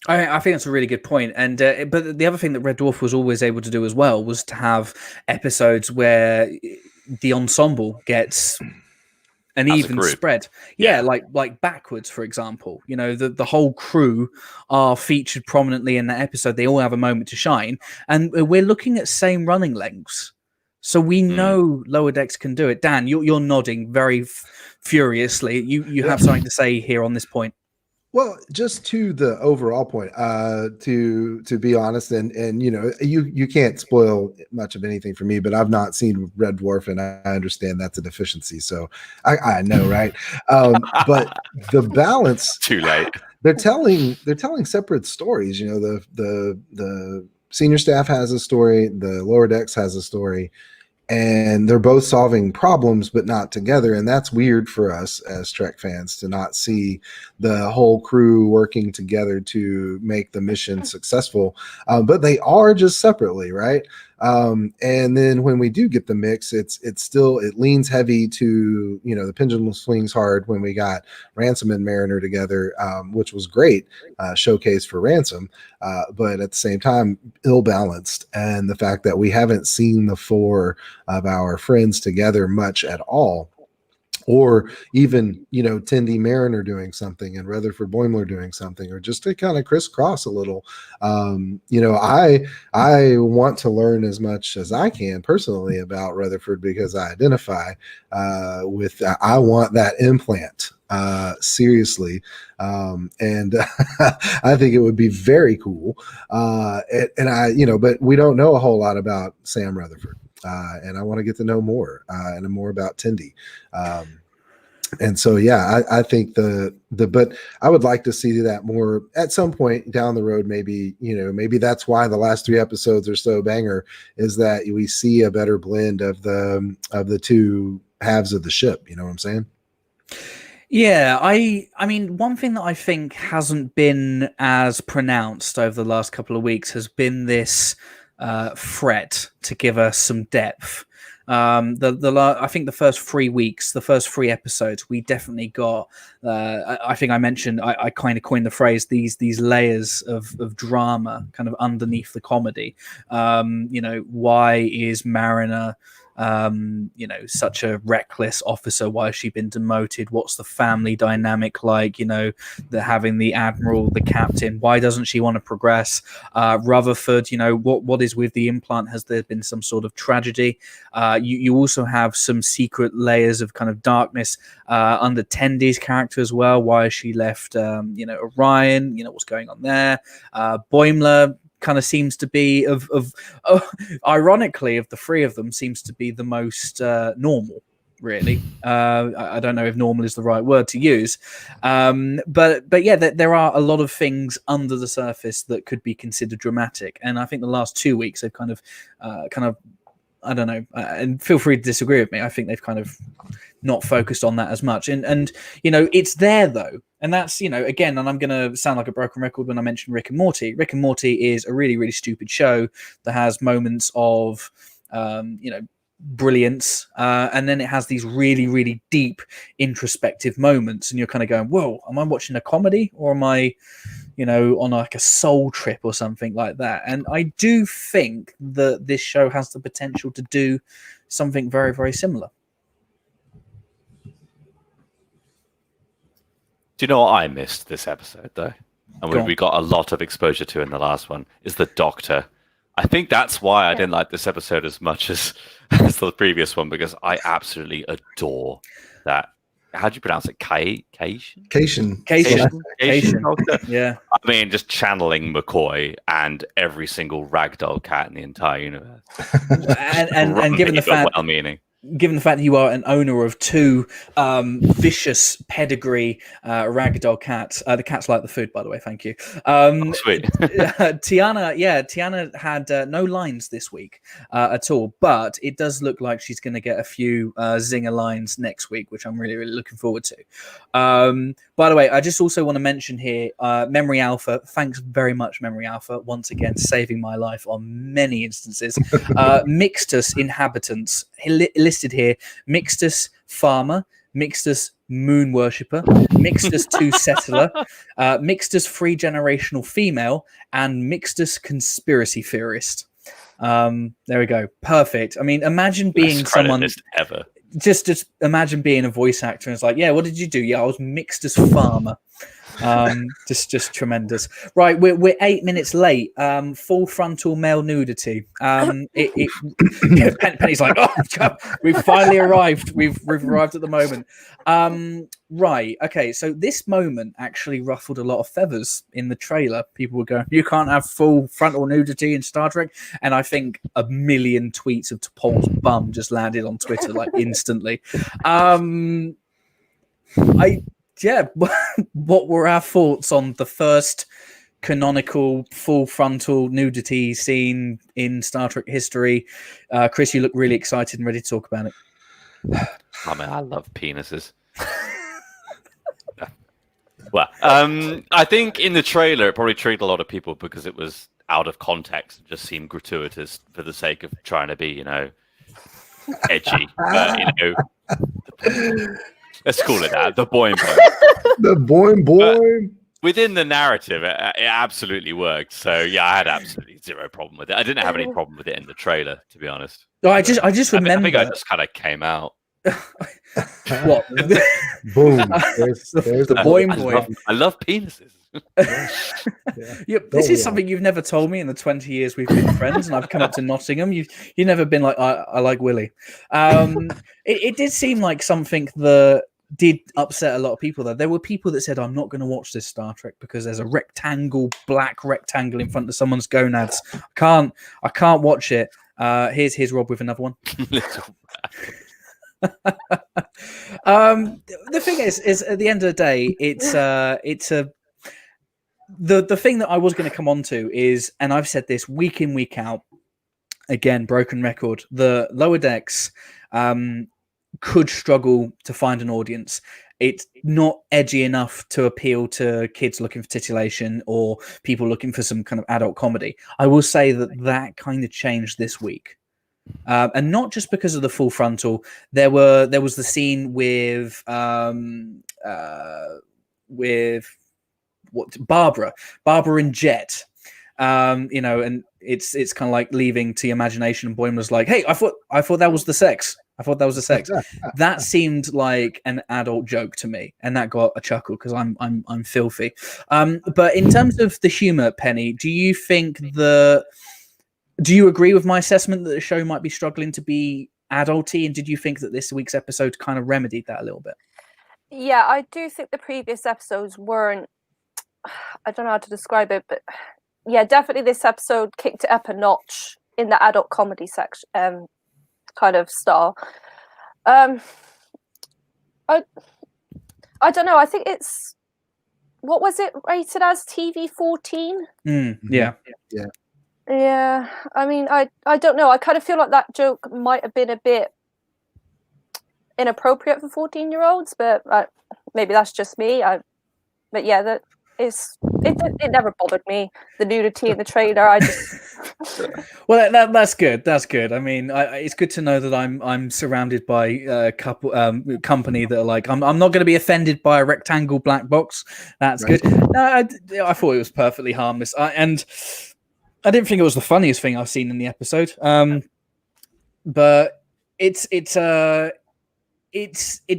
I think that's a really good point. And but the other thing that Red Dwarf was always able to do as well was to have episodes where the ensemble gets an even spread. Yeah, like Backwards, for example. The whole crew are featured prominently in that episode. They all have a moment to shine. And we're looking at same running lengths. So we know Lower Decks can do it. Dan, you're nodding very furiously. You have something to say here on this point. Well, just to the overall point, to be honest, and you can't spoil much of anything for me, but I've not seen Red Dwarf, and I understand that's a deficiency. So I know, right? But the balance, too late. They're telling separate stories. The senior staff has a story, the Lower Decks has a story. And they're both solving problems, but not together. And that's weird for us as Trek fans to not see the whole crew working together to make the mission successful. But they are just separately, right? And then when we do get the mix, it leans heavy to, the pendulum swings hard when we got Ransom and Mariner together, which was great showcase for Ransom, but at the same time, ill balanced. And the fact that we haven't seen the 4 of our friends together much at all. Or even, Tendi Mariner doing something and Rutherford Boimler doing something, or just to kind of crisscross a little. I want to learn as much as I can personally about Rutherford because I identify with, I want that implant. Seriously. And I think it would be very cool. But we don't know a whole lot about Sam Rutherford. And I want to get to know more and more about Tendi. And so, yeah, I think but I would like to see that more at some point down the road. Maybe, maybe that's why the last 3 episodes are so banger, is that we see a better blend of the 2 halves of the ship. You know what I'm saying? Yeah, I mean, one thing that I think hasn't been as pronounced over the last couple of weeks has been this fret to give us some depth. I think the first 3 weeks, the first 3 episodes, we definitely got. I think I mentioned I kind of coined the phrase these layers of drama kind of underneath the comedy. Why is Mariner such a reckless officer? Why has she been demoted? What's the family dynamic like? Having the admiral, the captain. Why doesn't she want to progress? Rutherford, what is with the implant? Has there been some sort of tragedy? You also have some secret layers of kind of darkness under Tendy's character as well. Why has she left? Orion. What's going on there? Boimler kind of seems to be ironically, of the 3 of them, seems to be the most normal, really. I don't know if normal is the right word to use, but yeah, there are a lot of things under the surface that could be considered dramatic, and I think the last 2 weeks they've kind of I don't know, and feel free to disagree with me. I think they've kind of not focused on that as much, and it's there though, and that's again, and I'm going to sound like a broken record when I mention Rick and Morty. Rick and Morty is a really, really stupid show that has moments of brilliance, and then it has these really, really deep introspective moments, and you're kind of going, whoa, am I watching a comedy, or am I on like a soul trip or something like that? And I do think that this show has the potential to do something very, very similar. Do you know what I missed this episode, though? And we got a lot of exposure to in the last one, is the Doctor. I think that's why I didn't like this episode as much as the previous one, because I absolutely adore that. How do you pronounce it? Cation? Yeah. I mean, just channeling McCoy and every single ragdoll cat in the entire universe. and given the fact, well-meaning. Given the fact that you are an owner of 2 vicious pedigree ragdoll cats, the cats like the food, by the way. Thank you. Sweet. Tiana had no lines this week at all, but it does look like she's going to get a few zinger lines next week, which I'm really, really looking forward to. By the way, I just also want to mention here, Memory Alpha. Thanks very much, Memory Alpha, once again saving my life on many instances. Mixtus inhabitants listed here: Mixtus farmer, Mixtus moon worshipper, Mixtus 2 settler, Mixtus 3 generational female, and Mixtus conspiracy theorist. There we go. Perfect. I mean, imagine being someone ever. Just imagine being a voice actor and it's like, yeah, what did you do? Yeah, I was Mixtus farmer. Just tremendous. Right, we're 8 minutes late. Full frontal male nudity. Penny's like, oh, we've finally arrived. We've arrived at the moment. Right, okay. So this moment actually ruffled a lot of feathers in the trailer. People were going, "You can't have full frontal nudity in Star Trek," and I think a million tweets of T'Pol's bum just landed on Twitter like instantly. What were our thoughts on the first canonical full frontal nudity scene in Star Trek history? Chris, you look really excited and ready to talk about it. I mean, I love penises. Well, I think in the trailer it probably triggered a lot of people because it was out of context and just seemed gratuitous for the sake of trying to be, edgy. But, let's call it that. The boing boing. The boing boing. Within the narrative, it absolutely worked. So yeah, I had absolutely zero problem with it. I didn't have any problem with it in the trailer, to be honest. No, I just remember. I think I just kind of came out. What? Boom. There's the boing boing. I love penises. Yeah, this is something you've never told me in the 20 years we've been friends, and I've come up to Nottingham. You've never been like, I like Willie. It did seem like something that did upset a lot of people, though. There were people that said, I'm not going to watch this Star Trek because there's a black rectangle in front of someone's gonads. I can't watch it. Here's Rob with another one. The thing is at the end of the day, the thing that I was going to come on to is, and I've said this week in, week out, again, broken record, the Lower Decks could struggle to find an audience. it's not edgy enough to appeal to kids looking for titillation or people looking for some kind of adult comedy. I will say that kind of changed this week. And not just because of the full frontal. There was the scene with Barbara and Jet. And it's kind of like leaving to imagination. And Boyne was like, "Hey, I thought that was the sex. I thought that was the sex." That seemed like an adult joke to me, and that got a chuckle because I'm filthy. But in terms of the humor, Penny, do you agree with my assessment that the show might be struggling to be adulty? And did you think that this week's episode kind of remedied that a little bit? Yeah, I do think the previous episodes weren't. I don't know how to describe it, but yeah, definitely this episode kicked it up a notch in the adult comedy section, kind of style. I don't know. I think it's, what was it rated as? TV 14? Yeah. Yeah. I mean, I don't know. I kind of feel like that joke might have been a bit inappropriate for 14-year-olds, but maybe that's just me. But yeah, it never bothered me. The nudity in the trailer, I just. Well, that's good. That's good. I mean, it's good to know that I'm surrounded by a company that are like, I'm not going to be offended by a rectangle black box. That's right. Good. No, I thought it was perfectly harmless, and I didn't think it was the funniest thing I've seen in the episode. But it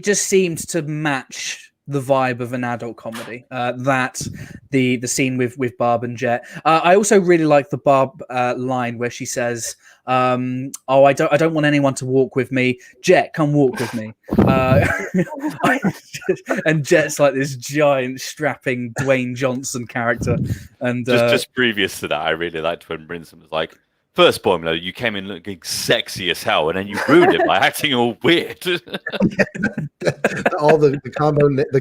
just seems to match the vibe of an adult comedy. That the scene with Barb and Jet. I also really like the Barb line where she says, "Oh, I don't want anyone to walk with me. Jet, come walk with me." And Jet's like this giant strapping Dwayne Johnson character. And just previous to that, I really liked when Brinson was like, "First, Boimler, you came in looking sexy as hell, and then you ruined it by acting all weird." All the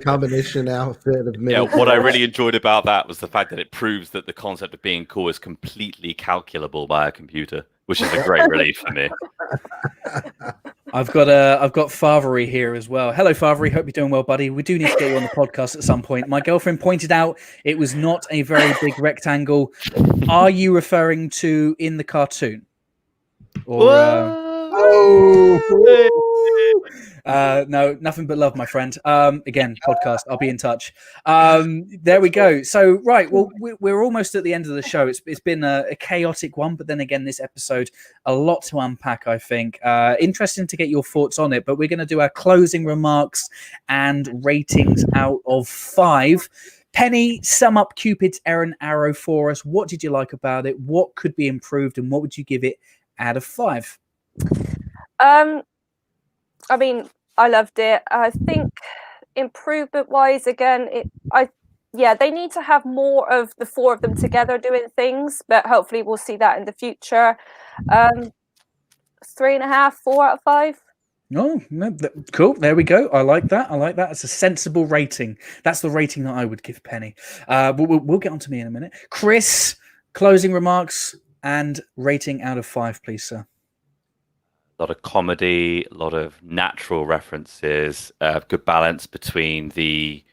combination outfit of yeah. What I really enjoyed about that was the fact that it proves that the concept of being cool is completely calculable by a computer, which is a great relief for me. I've got Fathery here as well. Hello, Fathery. Hope you're doing well, buddy. We do need to get you on the podcast at some point. My girlfriend pointed out it was not a very big rectangle. Are you referring to in the cartoon? Or no, nothing but love, my friend. Again, podcast. I'll be in touch. There we go. So, right. Well, we're almost at the end of the show. It's been a chaotic one, but then again, this episode, a lot to unpack, I think. Interesting to get your thoughts on it, but we're going to do our closing remarks and ratings out of 5. Penny, sum up Cupid's Errant Arrow for us. What did you like about it? What could be improved, and what would you give it out of 5? I mean, I loved it. I think improvement-wise, again, they need to have more of the 4 of them together doing things, but hopefully we'll see that in the future. 3.5, 4 out of 5. Oh, no, cool. There we go. I like that. It's a sensible rating. That's the rating that I would give Penny. We'll get on to me in a minute. Chris, closing remarks and rating out of 5, please, sir. A lot of comedy, a lot of natural references, good balance between the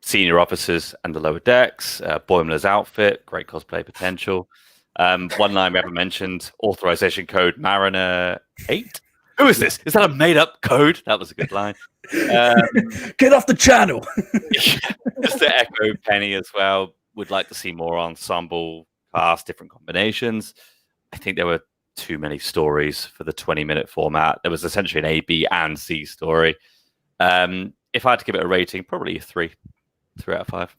senior officers and the lower decks. Boimler's outfit, great cosplay potential. One line we haven't mentioned, authorization code Mariner 8. Who is this? Is that a made-up code? That was a good line. Get off the channel. Just to echo Penny as well, would like to see more ensemble cast, different combinations. I think there were too many stories for the 20-minute format. There was essentially an A, B, and C story. If I had to give it a rating, probably a 3 out of 5.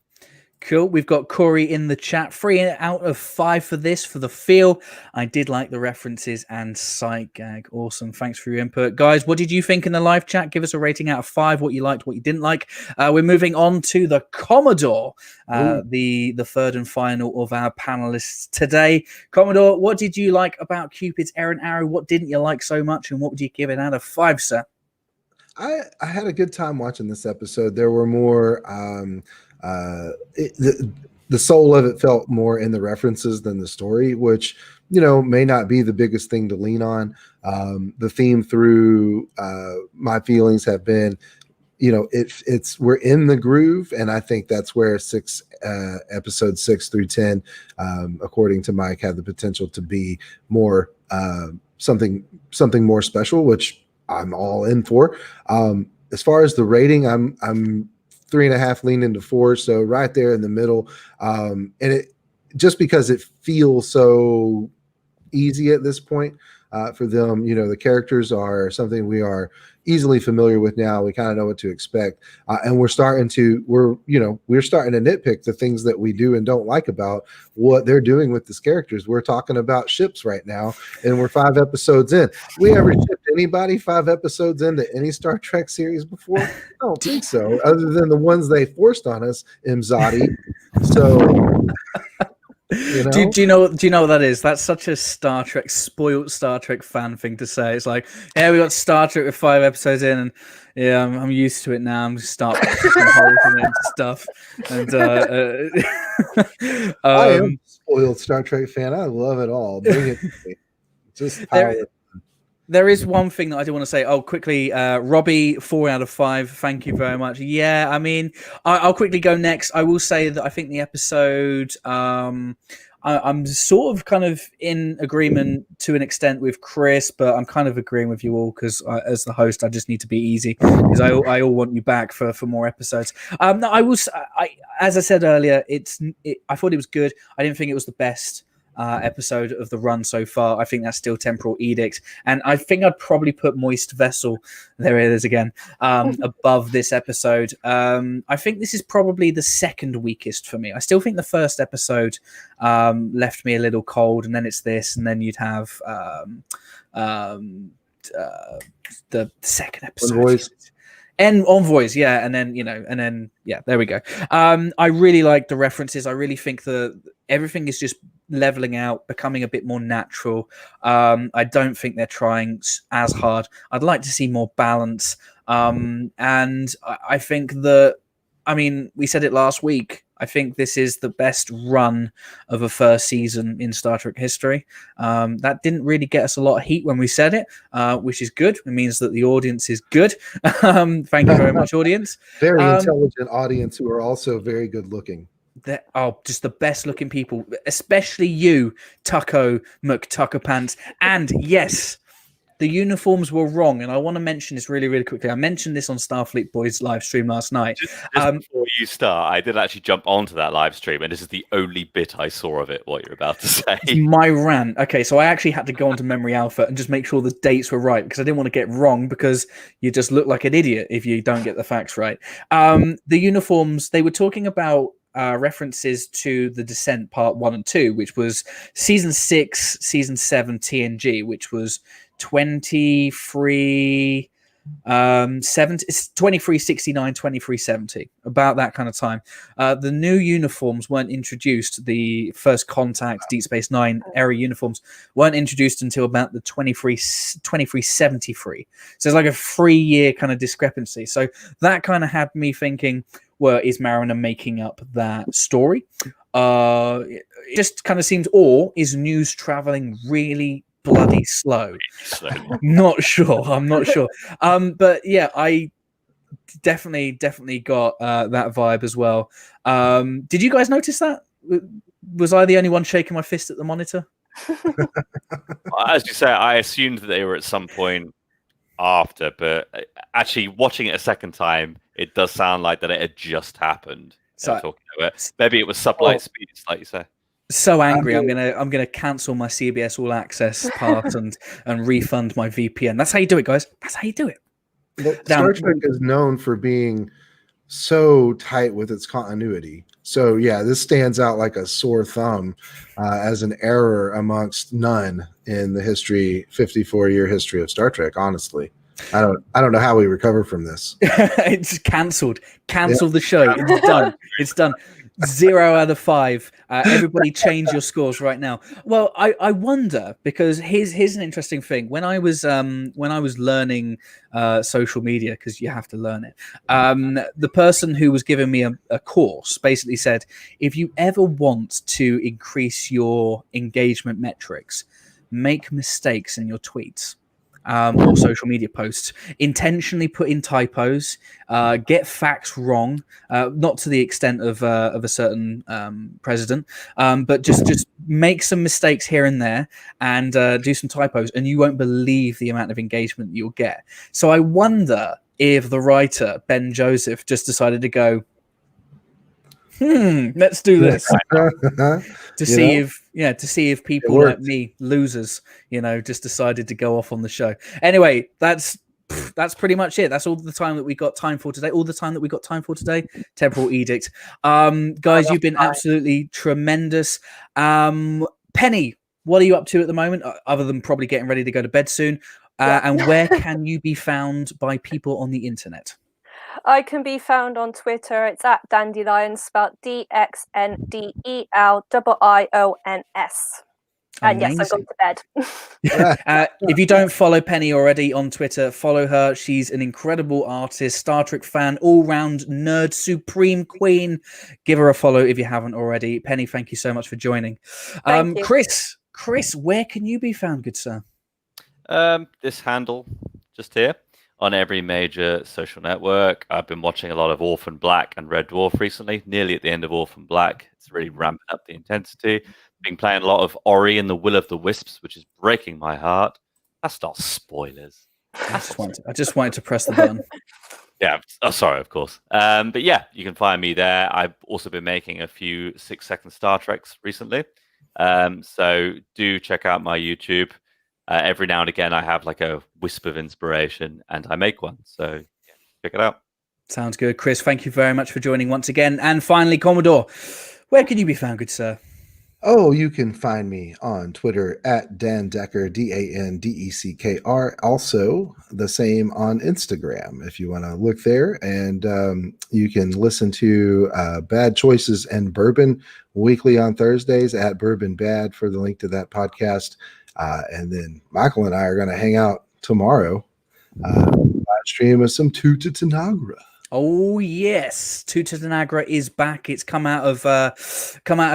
Cool. We've got Corey in the chat. 3 out of 5 for this, for the feel. I did like the references and sight gag. Awesome. Thanks for your input. Guys, what did you think in the live chat? Give us a rating out of 5, what you liked, what you didn't like. We're moving on to the Commodore, the third and final of our panelists today. Commodore, what did you like about Cupid's Errant Arrow? What didn't you like so much? And what would you give it out of 5, sir? I had a good time watching this episode. There were more... the soul of it felt more in the references than the story, which, may not be the biggest thing to lean on. The theme through my feelings have been, we're in the groove, and I think that's where episodes 6 through 10, according to Mike, have the potential to be more something more special, which I'm all in for. As far as the rating, I'm 3.5 lean into 4, so right there in the middle. And it just because it feels so easy at this point for them. The characters are something we are easily familiar with now. We kind of know what to expect, and we're starting to nitpick the things that we do and don't like about what they're doing with these characters. We're talking about ships right now, and we're 5 episodes in. We ever shipped anybody 5 episodes into any Star Trek series before? I don't think so, other than the ones they forced on us, Imzadi. So. Do you know what that is? That's such a spoiled Star Trek fan thing to say. It's like, yeah, we got Star Trek with 5 episodes in, and yeah, I'm used to it now. I'm just start picking holes in it and stuff. And I am a spoiled Star Trek fan. I love it all. Bring it to me. Just there is one thing that I do want to say. Oh, quickly, Robbie, 4 out of 5. Thank you very much. Yeah, I mean, I'll quickly go next. I will say that I think the episode, I'm sort of kind of in agreement to an extent with Chris, but I'm kind of agreeing with you all because as the host, I just need to be easy because I all want you back for more episodes. No, as I said earlier, I thought it was good. I didn't think it was the best episode of the run so far. I think that's still Temporal Edict, and I think I'd probably put Moist Vessel, there it is again, above this episode. I think this is probably the second weakest for me. I still think the first episode left me a little cold, and then it's this, and then you'd have the second episode. Envoys, yeah, and then there we go. I really like the references. I really think that everything is just leveling out, becoming a bit more natural. I don't think they're trying as hard. I'd like to see more balance. And I think that, we said it last week. I think this is the best run of a first season in Star Trek history. That didn't really get us a lot of heat when we said it, which is good. It means that the audience is good. Thank you very much, audience. Very intelligent audience who are also very good looking. Just the best looking people, especially you, Tucko McTuckerpants. And yes, the uniforms were wrong, and I want to mention this really, really quickly. I mentioned this on Starfleet Boys live stream last night. Just before you start, I did actually jump onto that live stream, and this is the only bit I saw of it, what you're about to say. My rant. Okay, so I actually had to go onto Memory Alpha and just make sure the dates were right, because I didn't want to get wrong, because you just look like an idiot if you don't get the facts right. The uniforms, they were talking about references to the Descent Part 1 and 2, which was Season 6, Season 7 TNG, which was 23 2369 2370, about that kind of time. The new uniforms weren't introduced. The First Contact, Deep Space Nine era uniforms weren't introduced until about the 2373. So it's like a 3-year kind of discrepancy. So that kind of had me thinking, well, is Mariner making up that story? It just kind of seems, or is news traveling really bloody slow? I'm not sure. But yeah, I definitely got that vibe as well. Did you guys notice that? Was I the only one shaking my fist at the monitor? As you say, I assumed that they were at some point after, but actually watching it a second time, it does sound like that it had just happened. So maybe it was sublight speeds, like you say. So angry, I'm gonna cancel my CBS All Access pass and refund my VPN. That's how you do it, guys. That's how you do it. Star Trek is known for being so tight with its continuity. So yeah, this stands out like a sore thumb as an error amongst none in the 54-year history of Star Trek. Honestly, I don't know how we recover from this. It's cancelled. Cancel the show. It's done. 0 out of 5. Everybody change your scores right now. Well, I wonder, because here's an interesting thing. When I was learning social media, because you have to learn it, the person who was giving me a course basically said, if you ever want to increase your engagement metrics, make mistakes in your tweets. or social media posts, intentionally put in typos, get facts wrong, not to the extent of a certain president, but just make some mistakes here and there and do some typos, and you won't believe the amount of engagement you'll get. So I wonder if the writer Ben Joseph just decided to go, let's do this to see if people like me, losers, just decided to go off on the show. Anyway, that's pretty much it. That's all the time that we got time for today. Temporal Edict. Guys, you've been absolutely tremendous. Penny, what are you up to at the moment, other than probably getting ready to go to bed soon? And where can you be found by people on the internet? I can be found on Twitter. It's at Dandelions, spelled DXNDELIIONS. And yes, I'm going to bed. If you don't follow Penny already on Twitter, follow her. She's an incredible artist, Star Trek fan, all-round nerd, supreme queen. Give her a follow if you haven't already. Penny, thank you so much for joining. Thank you. Chris, where can you be found, good sir? This handle just here on every major social network. I've been watching a lot of Orphan Black and Red Dwarf recently, nearly at the end of Orphan Black. It's really ramping up the intensity. Been playing a lot of Ori and the Will of the Wisps, which is breaking my heart. That's not spoilers. I just wanted to press the button. Yeah, sorry, of course. But yeah, you can find me there. I've also been making a few 6-second Star Treks recently. So do check out my YouTube. Every now and again, I have like a wisp of inspiration and I make one. So yeah, check it out. Sounds good. Chris, thank you very much for joining once again. And finally, Commodore, where can you be found, good sir? Oh, you can find me on Twitter at Dan Decker, DANDECKR. Also, the same on Instagram if you want to look there. And you can listen to Bad Choices and Bourbon weekly on Thursdays at Bourbon Bad for the link to that podcast. And then Michael and I are going to hang out tomorrow, live stream of some Tuta Tanagra. Oh yes, Tuta Tanagra is back. It's come out of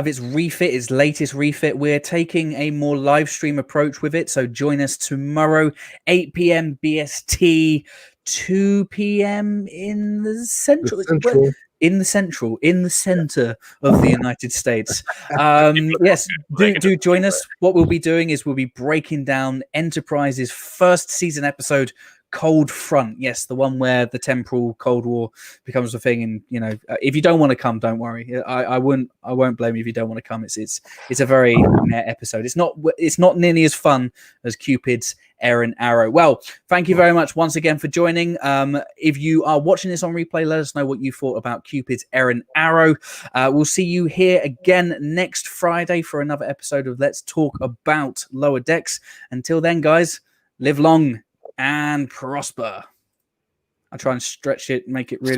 its refit, its latest refit. We're taking a more live stream approach with it. So join us tomorrow, 8 p.m. BST, 2 p.m. in the central. In the center of the United States. Yes, do join us. What we'll be doing is we'll be breaking down Enterprise's first season episode, Cold Front. Yes, the one where the temporal Cold War becomes a thing. And if you don't want to come, don't worry. I won't blame you if you don't want to come. It's a very meh episode. It's not nearly as fun as Cupid's Errant Arrow. Well, thank you very much once again for joining. If you are watching this on replay, let us know what you thought about Cupid's Errant Arrow. We'll see you here again next Friday for another episode of Let's Talk About Lower Decks. Until then, guys, live long and prosper. I try and stretch it, make it really